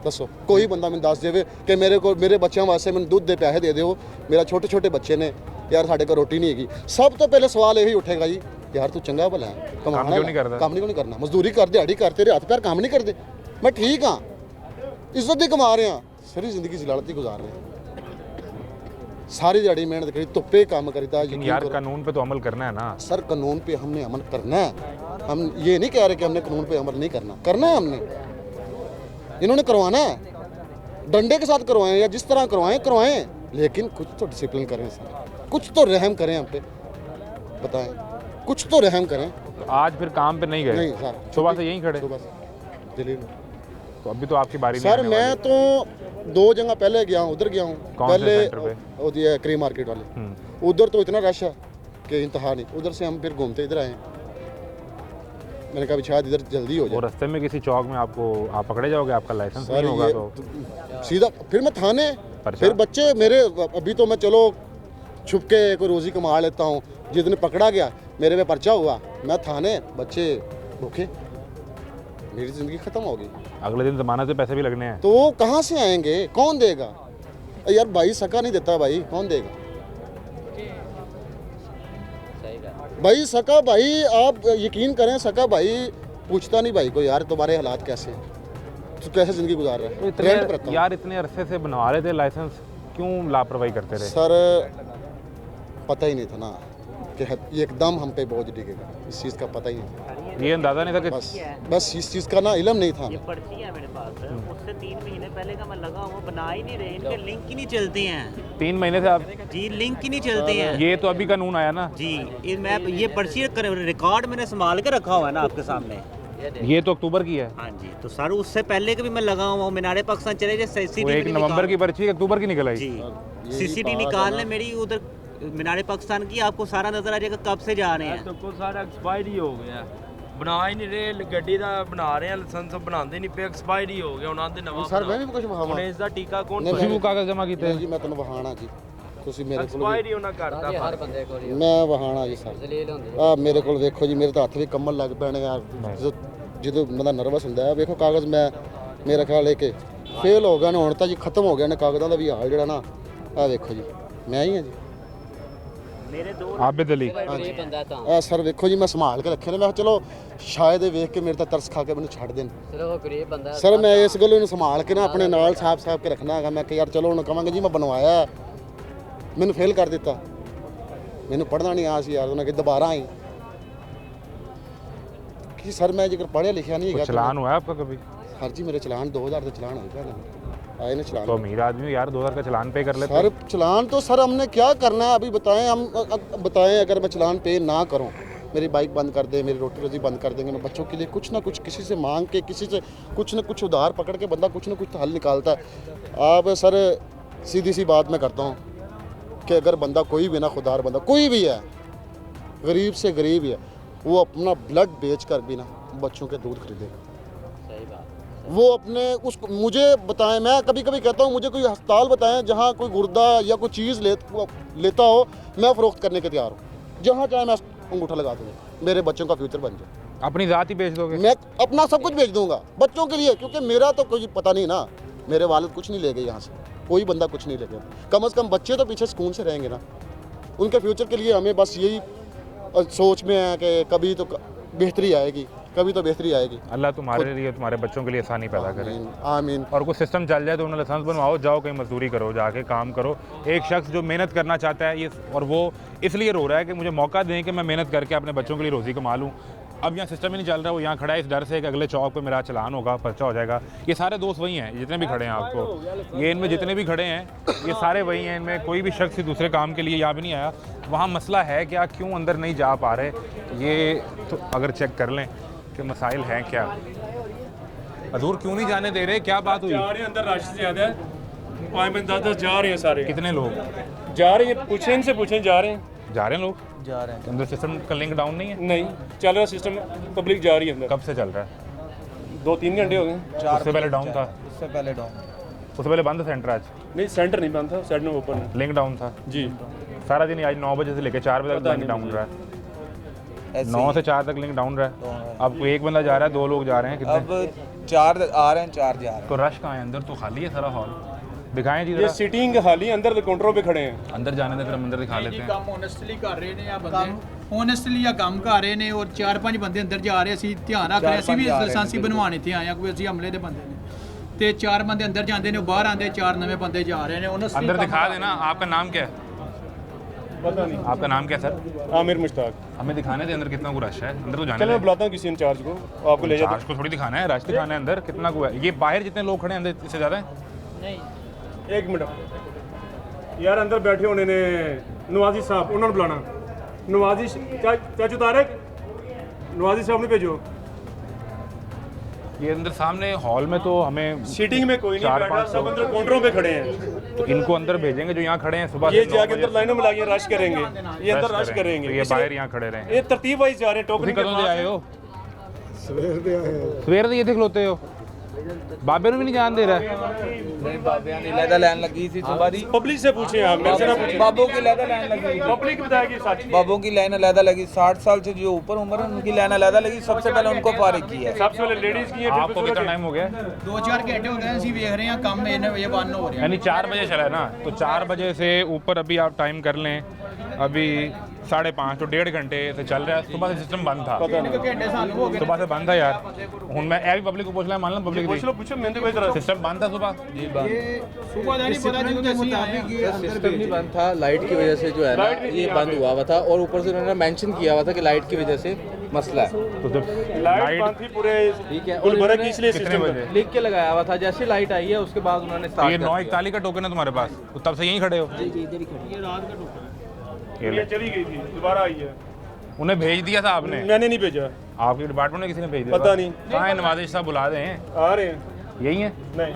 S8: दसो कोई बंदा मैं दस देवे कि मेरे बच्चों वास्ते मैंने दुध दे पैसे दे दो, मेरा छोटे छोटे बच्चे ने, यार साढ़े को रोटी नहीं हैगी। सब तो पहले सवाल यही उठेगा जी यार तू चंगा भला है,
S1: काम क्यों नहीं करता?
S8: काम नहीं करना, मजदूरी कर दिहाड़ी कर, तेरे हथ पैर काम नहीं करते। मैं ठीक हाँ, इज्जत ही कमा रहे हैं, सारी जिंदगी जलालत ही गुजार रहे हैं, सारी दिहाड़ी मेहनत करी, धुप्पे काम करीदा।
S1: यार कानून पे तो अमल करना है ना
S8: सर, कानून पे हमने अमल करना है। हम ये नहीं कह रहे कि हमने कानून पे अमल नहीं करना, करना है हमने। इन्होंने करवाना है, डंडे के साथ करवाएं या जिस तरह करवाएं, लेकिन कुछ तो डिसिप्लिन करें सर, कुछ तो रहम करें हम पे, बताएं कुछ तो रहम करें।
S1: तो आज फिर काम पे नहीं गए?
S8: नहीं सर,
S1: सुबह से यहीं खड़े?
S8: सुबह से जलील।
S1: तो अभी तो आपकी बारी
S8: सर मैं तो 2 जगह पहले गया हूँ, उधर गया हूँ पहले, क्री मार्केट वाले, उधर तो इतना रश है कि इंतहा नहीं। उधर से हम फिर घूमते इधर आए, मैंने कहा शायद इधर जल्दी हो जाए।
S1: और रास्ते में किसी चौक में आप पकड़े जाओगे, आपका लाइसेंस नहीं होगा तो
S8: सीधा फिर मैं थाने, फिर बच्चे मेरे, अभी तो मैं चलो छुप के कोई रोज़ी कमा लेता हूँ, जिस दिन पकड़ा गया मेरे पे पर्चा हुआ, मैं थाने, बच्चे भूखे, मेरी ज़िंदगी ख़त्म होगी।
S1: अगले दिन ज़मानत से पैसे भी लगने हैं,
S8: तो कहाँ से आएंगे? कौन देगा यार? भाई सका नहीं देता भाई, कौन देगा भाई? सका भाई, आप यकीन करें, सका भाई पूछता नहीं भाई को यार तुम्हारे हालात कैसे हैं, तो कैसे ज़िंदगी गुजार रहे हैं? रेंट पर
S1: यार इतने अरसे से बनवा रहे थे लाइसेंस, क्यों लापरवाही करते रहे?
S8: सर पता ही नहीं था ना कि एकदम हम पे बोझ डिगेगा, इस चीज़ का पता ही नहीं,
S1: ये अंदाज़ा नहीं था कि
S8: बस इस चीज़ का ना इल्म नहीं था।
S6: ये पर्ची है मेरे पास, उससे 3 महीने पहले का मैं लगा हुआ, बना ही नहीं रहे, इनके लिंक ही नहीं चलते हैं।
S1: 3 महीने से आप
S6: जी लिंक ही नहीं चलते हैं।
S1: ये तो अभी कानून आया ना
S6: जी, मैं ये पर्ची रिकॉर्ड मैंने संभाल के रखा हुआ है ना आपके सामने,
S1: ये तो अक्टूबर की है।
S6: हाँ जी, तो सर उससे पहले के भी मैं लगा हुआ हूँ, मीनारे पाकिस्तान चले जाए, सीसीटीवी
S1: 1 नवंबर की पर्ची अक्टूबर की निकल आई
S6: जी, सीसीटीवी निकाल ले मेरी उधर मीनारे पाकिस्तान की, आपको सारा नजर आ जाएगा कब से जा रहे हैं।
S10: तो सारा एक्सपायर ही हो गया, बना ही नहीं रहे, गड्डी दा बना रहे हैं लाइसेंस बनाते नहीं पे, एक्सपायर ही हो गया, ਉਹਨਾਂ ਦੇ ਨਵਾਂ
S8: सर मैं भी कुछ वहां
S10: ਇਸ ਦਾ ਟੀਕਾ ਕੌਣ
S1: ਤੁਸੀਂ ਉਹ ਕਾਗਜ਼ ਜਮ੍ਹਾਂ ਕੀਤੇ
S8: जी? मैं ਤੈਨੂੰ ਵਹਾਣਾ ਜੀ, ਤੁਸੀਂ ਮੇਰੇ ਕੋਲ
S10: एक्सपायर ही ਉਹਨਾਂ ਕਰਦਾ
S5: ਹਰ ਬੰਦੇ ਕੋਲ
S8: ਮੈਂ ਵਹਾਣਾ ਜੀ ਸਰ।
S5: ਜ਼ਲੀਲ ਹੁੰਦੇ
S8: ਆ ਮੇਰੇ ਕੋਲ ਵੇਖੋ ਜੀ, ਮੇਰੇ ਤਾਂ ਹੱਥ ਵੀ ਕੰਮਣ ਲੱਗ ਪੈਣੇ ਯਾਰ, ਜਦੋਂ ਬੰਦਾ ਨਰਵਸ ਹੁੰਦਾ ਹੈ। ਵੇਖੋ ਕਾਗਜ਼ ਮੈਂ ਮੇਰਾ ਖਿਆਲ ਹੈ ਕਿ ਫੇਲ ਹੋ ਗਿਆ ਨੇ, ਹੁਣ ਤਾਂ ਜੀ ਖਤਮ ਹੋ ਗਿਆ ਨੇ ਕਾਗਜ਼ਾਂ ਦਾ ਵੀ ਹਾਲ ਜਿਹੜਾ ਨਾ, ਆ ਵੇਖੋ ਜੀ ਮੈਂ ਹੀ ਹਾਂ ਜੀ,
S1: आबिद अली।
S8: ਆ ਸਰ ਵੇਖੋ ਜੀ ਮੈਂ ਸੰਭਾਲ ਕੇ ਰੱਖੇ ਨੇ, ਮੈਂ ਕਿਹਾ ਚਲੋ ਸ਼ਾਇਦ ਇਹ ਵੇਖ ਕੇ ਮੇਰੇ ਤਾਂ ਤਰਸ ਖਾ ਕੇ ਮੈਨੂੰ ਛੱਡ ਦੇਣ।
S5: ਸਿਰਫ ਉਹ ਗਰੀਬ ਬੰਦਾ
S8: ਸਰ ਮੈਂ ਇਸ ਗੱਲ ਨੂੰ ਸੰਭਾਲ ਕੇ ਨਾ ਆਪਣੇ ਨਾਲ ਸਾਫ਼ ਕੇ ਰੱਖਣਾ ਹੈਗਾ। ਮੈਂ ਕਿ ਯਾਰ ਚਲੋ ਹੁਣ ਕਵਾਂਗੇ ਜੀ ਮੈਂ ਬਣਵਾਇਆ, ਮੈਨੂੰ ਫੇਲ ਕਰ ਦਿੱਤਾ, ਮੈਨੂੰ ਪੜ੍ਹਨਾ ਨਹੀਂ ਆ ਸੀ ਯਾਰ, ਉਹਨਾਂ ਕਿ ਦੁਬਾਰਾ ਆਈ कि सर मैं जेकर पढ़िया लिखा नहीं है।
S1: चलान हुआ है आपका कभी?
S8: सर जी मेरे चलान 2000 का चलान हो गया, आए ना चलान।
S1: तो अमीर आदमी यार 2000 का चलान पे कर लेते।
S8: सर चलान तो सर हमने क्या करना है अभी बताएं, हम बताएं अगर मैं चलान पे ना करूं, मेरी बाइक बंद कर दे, मेरी रोटी रोजी बंद कर देंगे, मैं बच्चों के लिए कुछ ना कुछ किसी से मांग के, किसी से कुछ ना कुछ उधार पकड़ के बंदा कुछ ना कुछ हल निकालता है। आप सर सीधी सी बात मैं करता हूँ कि अगर बंदा कोई भी ना, खुदार बंदा कोई भी है, गरीब से गरीब है, वो अपना ब्लड बेच कर भी ना बच्चों के दूध खरीदेगा।
S5: सही बात।
S8: वो अपने उसको मुझे बताएं, मैं कभी कभी कहता हूँ मुझे कोई अस्पताल बताएं जहाँ कोई गुर्दा या कोई चीज़ लेता हो, मैं फ़रोख्त करने के तैयार हूँ, जहाँ चाहे मैं अंगूठा लगा दूँगा। मेरे बच्चों का फ्यूचर बन जाए।
S1: अपनी ज़ात ही बेच दोगे?
S8: मैं अपना सब कुछ बेच दूंगा बच्चों के लिए, क्योंकि मेरा तो कोई पता नहीं ना, मेरे वालिद कुछ नहीं ले गए यहाँ से, कोई बंदा कुछ नहीं ले गया। कम से कम बच्चे तो पीछे सुकून से रहेंगे ना। उनके फ्यूचर के लिए हमें बस यही सोच में है कि कभी तो बेहतरी आएगी, कभी तो बेहतरी आएगी।
S1: अल्लाह तुम्हारे लिए, तुम्हारे बच्चों के लिए आसानी पैदा करे।
S8: आमीन।
S1: और कुछ सिस्टम चल जाए तो उन्हें लाइसेंस बनवाओ, जाओ कहीं मजदूरी करो, जाके काम करो। एक शख्स जो मेहनत करना चाहता है ये, और वो इसलिए रो रहा है कि मुझे मौका दें कि मैं मेहनत करके अपने बच्चों के लिए रोज़ी कमा लूँ। अब यहाँ सिस्टम ही नहीं चल रहा, वो यहाँ खड़ा है इस डर से कि अगले चौक पे मेरा चलान होगा, पर्चा हो जाएगा। ये सारे दोस्त वही हैं जितने भी खड़े हैं आपको, ये इनमें जितने भी खड़े हैं ये सारे वही हैं। इनमें कोई भी शख्स दूसरे काम के लिए यहाँ भी नहीं आया। वहाँ मसला है क्या, क्यों अंदर नहीं जा पा रहे, ये तो अगर चेक कर लें कि मसाइल हैं क्या। हजूर क्यों नहीं जाने दे रहे, क्या बात हुई?
S16: जा रहे हैं, अंदर रश ज़्यादा है, 5-10 जा रहे हैं सारे।
S1: कितने लोग
S16: जा रहे हैं? पूछें इनसे, पूछें। जा रहे हैं लोग
S5: जा रहे हैं।
S1: अंदर सिस्टम का लिंक डाउन नहीं है?
S16: नहीं चल रहा सिस्टम, पब्लिक जा रही है अंदर।
S1: कब से चल रहा है?
S16: 2-3 घंटे हो गए।
S1: उससे पहले डाउन था?
S5: उससे पहले डाउन,
S1: उससे पहले बंद सेंटर आज?
S16: नहीं सेंटर नहीं बंद था, सेंटर में ओपन है।
S1: लिंक डाउन था
S16: जी
S1: सारा दिन, आज 9 बजे से लेकर 4 बजे तक लिंक डाउन रहा है। 9 से 4 तक लिंक डाउन रहा है। अब कोई एक बंदा जा रहा है, 2 लोग जा रहे हैं, कितने?
S5: अब 4 आ रहे हैं, 4 जा रहे हैं।
S1: तो रश कहाँ है? अंदर तो खाली है सारा हॉल। दिखाएं जी
S16: ये
S1: जरा।
S16: सीटिंग खाली, अंदर काउंटरों पे खड़े हैं।
S1: अंदर जाने दे, फिर हम अंदर दिखा लेते हैं।
S18: ਕੰਮ ਓਨੈਸਟਲੀ ਕਰ ਰਹੇ ਨੇ ਆ ਬੰਦੇ, ਓਨੈਸਟਲੀ ਆ ਕੰਮ ਕਰ ਰਹੇ ਨੇ, ਔਰ 4-5 ਬੰਦੇ ਅੰਦਰ ਜਾ ਰਹੇ। ਅਸੀਂ ਧਿਆਨ ਰੱਖ ਰਹੇ, ਅਸੀਂ ਵੀ ਲਾਇਸੈਂਸੀ ਬਣਵਾਉਣੇ ਤੇ ਆਏ ਆ, ਕੋਈ ਅਸੀਂ ਹਮਲੇ ਦੇ ਬੰਦੇ ਨੇ। ਤੇ 4 ਬੰਦੇ ਅੰਦਰ ਜਾਂਦੇ ਨੇ, ਬਾਹਰ ਆਂਦੇ 4 ਨਵੇਂ ਬੰਦੇ ਜਾ ਰਹੇ ਨੇ।
S1: अंदर दिखा देना। आपका नाम क्या है?
S16: पता नहीं।
S1: आपका नाम क्या सर?
S16: आमिर मुश्ताक।
S1: हमें दिखाने दे अंदर कितना को रश है, अंदर तो जाने
S16: चलो मैं बुलाता हूँ किसी इंचार्ज को, आपको ले जाता
S1: हूँ। को थोड़ी दिखाना है, रश दिखाना है अंदर कितना को है। ये बाहर जितने लोग खड़े हैं अंदर इससे ज़्यादा है?
S18: ਨਹੀਂ।
S16: 1 मिनट यार, अंदर बैठे होने ने नवाजी साहब, उन्होंने बुलाना। नवाजी चाचू तारक, नवाजी साहब ने भेजो।
S1: ये अंदर सामने हॉल में तो हमें
S16: सीटिंग में कोई नहीं बैठा, सब अंदर काउंटरों पे खड़े हैं।
S1: तो इनको अंदर भेजेंगे जो यहाँ खड़े हैं सुबह।
S16: ये जाके अंदर लाइनों में लाके रश करेंगे, ये अंदर रश करेंगे।
S1: ये बाहर यहाँ खड़े रहे।
S16: ये तरतीब वाइज जा रहे हैं। टोकन
S1: कदों दे आए हो?
S16: सवेर दे आए हो।
S1: सवेर दे इत्थे खलोते हो? बाबे ਨੂੰ भी नहीं जान दे रहा है?
S10: नहीं बाबियां ने लैदा लाइन लगी थी सुबह दी।
S16: पब्लिक से पूछे आप, मेरे से ना पूछे।
S10: बाबों की लैदा लाइन लगी,
S16: पब्लिक बताएगी सच।
S10: बाबों की लाइन लैदा लगी। 60 साल से जो ऊपर उम्र है उनकी लाइन लैदा लगी। सबसे पहले उनको फारिग किया है।
S16: सबसे पहले लेडीज की है।
S1: आपको कितना टाइम हो गया?
S18: 2-4 ਘੰਟੇ ਹੋ ਗਏ, ਅਸੀਂ ਵੇਖ ਰਹੇ ਹਾਂ ਕੰਮ ਇਹ ਬੰਦ ਹੋ ਰਿਹਾ।
S1: यानी 4 बजे चला है ना, तो 4 बजे से ऊपर अभी आप टाइम कर लें, अभी 5:30 तो 1.5 घंटे से चल रहा है। सुबह से सिस्टम बंद था,
S18: ਘੰਟੇ ਸਾਨੂੰ ਹੋ ਗਏ।
S1: सुबह से बंद था यार। हूँ मैं ए भी पब्लिक को पूछ लिया, मान लो पब्लिक
S16: पूछो मैंने कोई तरह
S1: सिस्टम बंद था सुबह।
S10: जी बंद।
S18: सुबह नहीं पता ਜਦੋਂ ਤੇ ਅਸੀਂ ਆਏ हैं।
S7: सिस्टम नहीं बंद था, लाइट की वजह से जो है ना ये बंद हुआ हुआ था। और ऊपर से उन्होंने मेंशन किया हुआ था कि लाइट की वजह से मसला है।
S1: तो जब
S16: लाइट बंद थी पूरे,
S7: ठीक है,
S16: गुलबर्गा की इसलिए
S1: कितने
S16: सिस्टम
S1: बजे
S7: लिख के लगाया हुआ था। जैसे लाइट आई है उसके बाद उन्होंने
S1: तो
S7: स्टार्ट
S1: ये
S7: कर दिया।
S1: 9:41 का टोकन है तुम्हारे पास, तो तब से यहीं खड़े हो?
S18: जी इधर ही खड़ी है, रात का टोकन है।
S16: ये चली गई थी, दोबारा आई है।
S1: उन्हें भेज दिया था आपने?
S16: मैंने नहीं भेजा।
S1: आपके डिपार्टमेंट में किसी ने भेज दिया?
S16: पता नहीं।
S1: कहाँ है नवाजिश साहब? बुला दें।
S16: आ रहे हैं।
S1: यही है?
S16: नहीं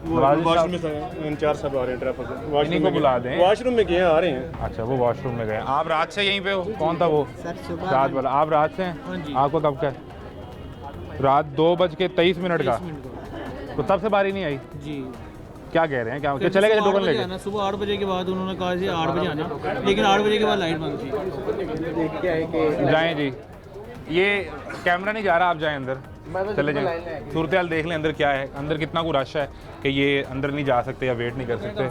S16: वॉशरूम में इंचार्ज साहब आ रहे हैं ट्रैफिक से।
S1: इन्हीं को बुला दें।
S16: वॉशरूम में गए, आ रहे हैं।
S1: अच्छा वो वॉशरूम में गए। आप रात से यहीं पे हो? कौन था वो? रात वाला। आप रात से हैं? आपको कब का? रात 2:23 का। तो तब से बारी नहीं आई?
S18: जी।
S1: क्या कह रहे हैं, क्या चले गए टोकन लेके?
S18: सुबह 8 बजे के बाद उन्होंने कहा कि 8 बजे आना, लेकिन 8 बजे के बाद लाइट बंद थी।
S1: जाएं जी, ये कैमरा नहीं जा रहा, आप जाएं अंदर, चले जाएं, सूरत हाल देख लें अंदर क्या है, अंदर कितना को रश है कि ये अंदर नहीं जा सकते या वेट नहीं कर सकते।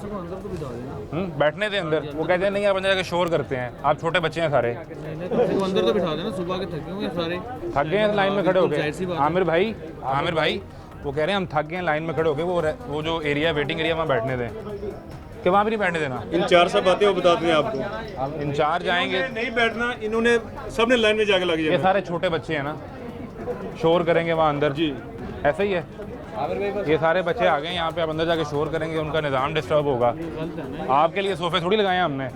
S1: बैठने दें अंदर। वो कहते हैं नहीं आप अंदर जाके शोर करते हैं, आप छोटे बच्चे हैं सारे।
S18: अंदर तो बिठा देना, सुबह के थके होंगे सारे।
S1: थक गए हैं लाइन में खड़े हो गए। आमिर भाई वो कह रहे हैं हम थक गए हैं लाइन में खड़े हो गए। वो जो एरिया वेटिंग एरिया वहाँ बैठने दें, कि वहाँ भी नहीं बैठने देना।
S16: इंचार्ज साहब आते हैं, वो बताते हैं आपको।
S1: इंचार्ज आएंगे,
S16: नहीं बैठना, इन्होंने सबने लाइन में जाके लग जाए।
S1: ये सारे छोटे बच्चे हैं ना, शोर करेंगे वहाँ अंदर। जी ऐसा ही है, ये सारे बच्चे आ गए यहाँ पे, आप अंदर जाके शोर करेंगे, उनका निज़ाम डिस्टर्ब होगा। आपके लिए सोफे थोड़ी लगाए हैं हमने,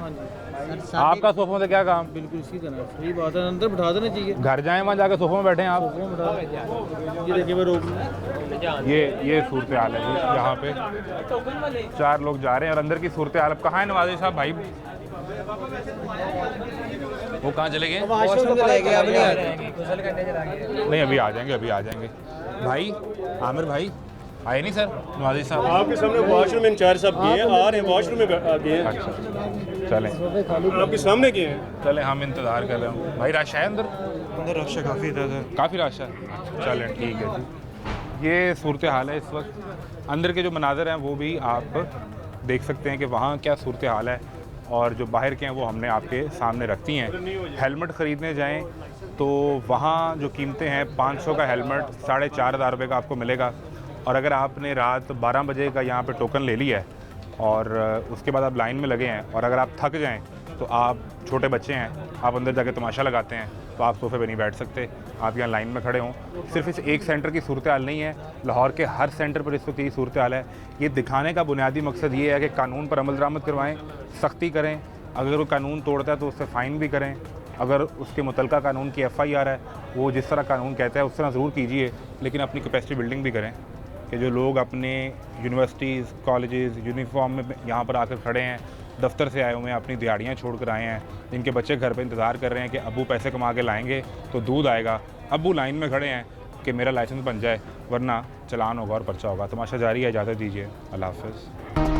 S1: आपका सोफों से क्या काम?
S18: बिल्कुल इसी तरह सही बात है, अंदर बिठा देना चाहिए।
S1: घर जाएं, वहाँ जाके सोफों में बैठे हैं आप।
S18: ये देखिए मैं रोक,
S1: ये सूरत हाल है जी। यहाँ पे 4 लोग जा रहे हैं और अंदर की सूरत हाल। कहाँ है नवाज़िश साहब भाई? वो कहाँ चले गए? नहीं अभी आ जाएंगे, भाई आमिर भाई आए नहीं सर? नवाज़िश साहब
S16: आपके सामने वॉशरूम में इंचार्ज साहब गए हैं, आ रहे हैं, वॉशरूम में गए हैं।
S1: अच्छा चलें
S16: आपके सामने किए हैं।
S1: चलें, हम इंतज़ार कर रहे हैं। भाई रश है अंदर?
S19: अंदर रश है काफ़ी,
S1: काफ़ी रश है। चलें ठीक है जी। ये सूरत हाल है इस वक्त। अंदर के जो मनाज़र हैं वो भी आप देख सकते हैं कि वहाँ क्या सूरत हाल है, और जो बाहर के हैं वो हमने आपके सामने रखती हैं। हेलमेट ख़रीदने जाएं तो वहाँ जो कीमतें हैं, 500 का हेलमेट 4,500 रुपये का आपको मिलेगा। और अगर आपने रात 12 बजे का यहाँ पे टोकन ले लिया है और उसके बाद आप लाइन में लगे हैं, और अगर आप थक जाएं तो आप छोटे बच्चे हैं, आप अंदर जाके तमाशा लगाते हैं, तो आप सोफ़े पे नहीं बैठ सकते, आप यहाँ लाइन में खड़े हों। सिर्फ इस एक सेंटर की सूरत हाल नहीं है, लाहौर के हर सेंटर पर इस वक्त यही सूरत हाल है। ये दिखाने का बुनियादी मकसद ये है कि कानून पर अमल दरामद करवाएँ, सख्ती करें। अगर वो कानून तोड़ता है तो उससे फ़ाइन भी करें। अगर उसके मुतलका कानून की FIR है, वो जिस तरह कानून कहता है उस तरह ज़रूर कीजिए, लेकिन अपनी कैपेसिटी बिल्डिंग भी करें। कि जो लोग अपने यूनिवर्सिटीज़, कॉलेजेस, यूनिफॉर्म में यहाँ पर आकर खड़े हैं, दफ्तर से आए हुए हैं, अपनी दिहाड़ियाँ छोड़ कर आए हैं, जिनके बच्चे घर पे इंतज़ार कर रहे हैं कि अब्बू पैसे कमा के लाएंगे तो दूध आएगा, अब्बू लाइन में खड़े हैं कि मेरा लाइसेंस बन जाए, वरना चलान होगा और पर्चा होगा। तमाशा जारी है, इजाज़त दीजिए। अल्लाह हाफ़िज़।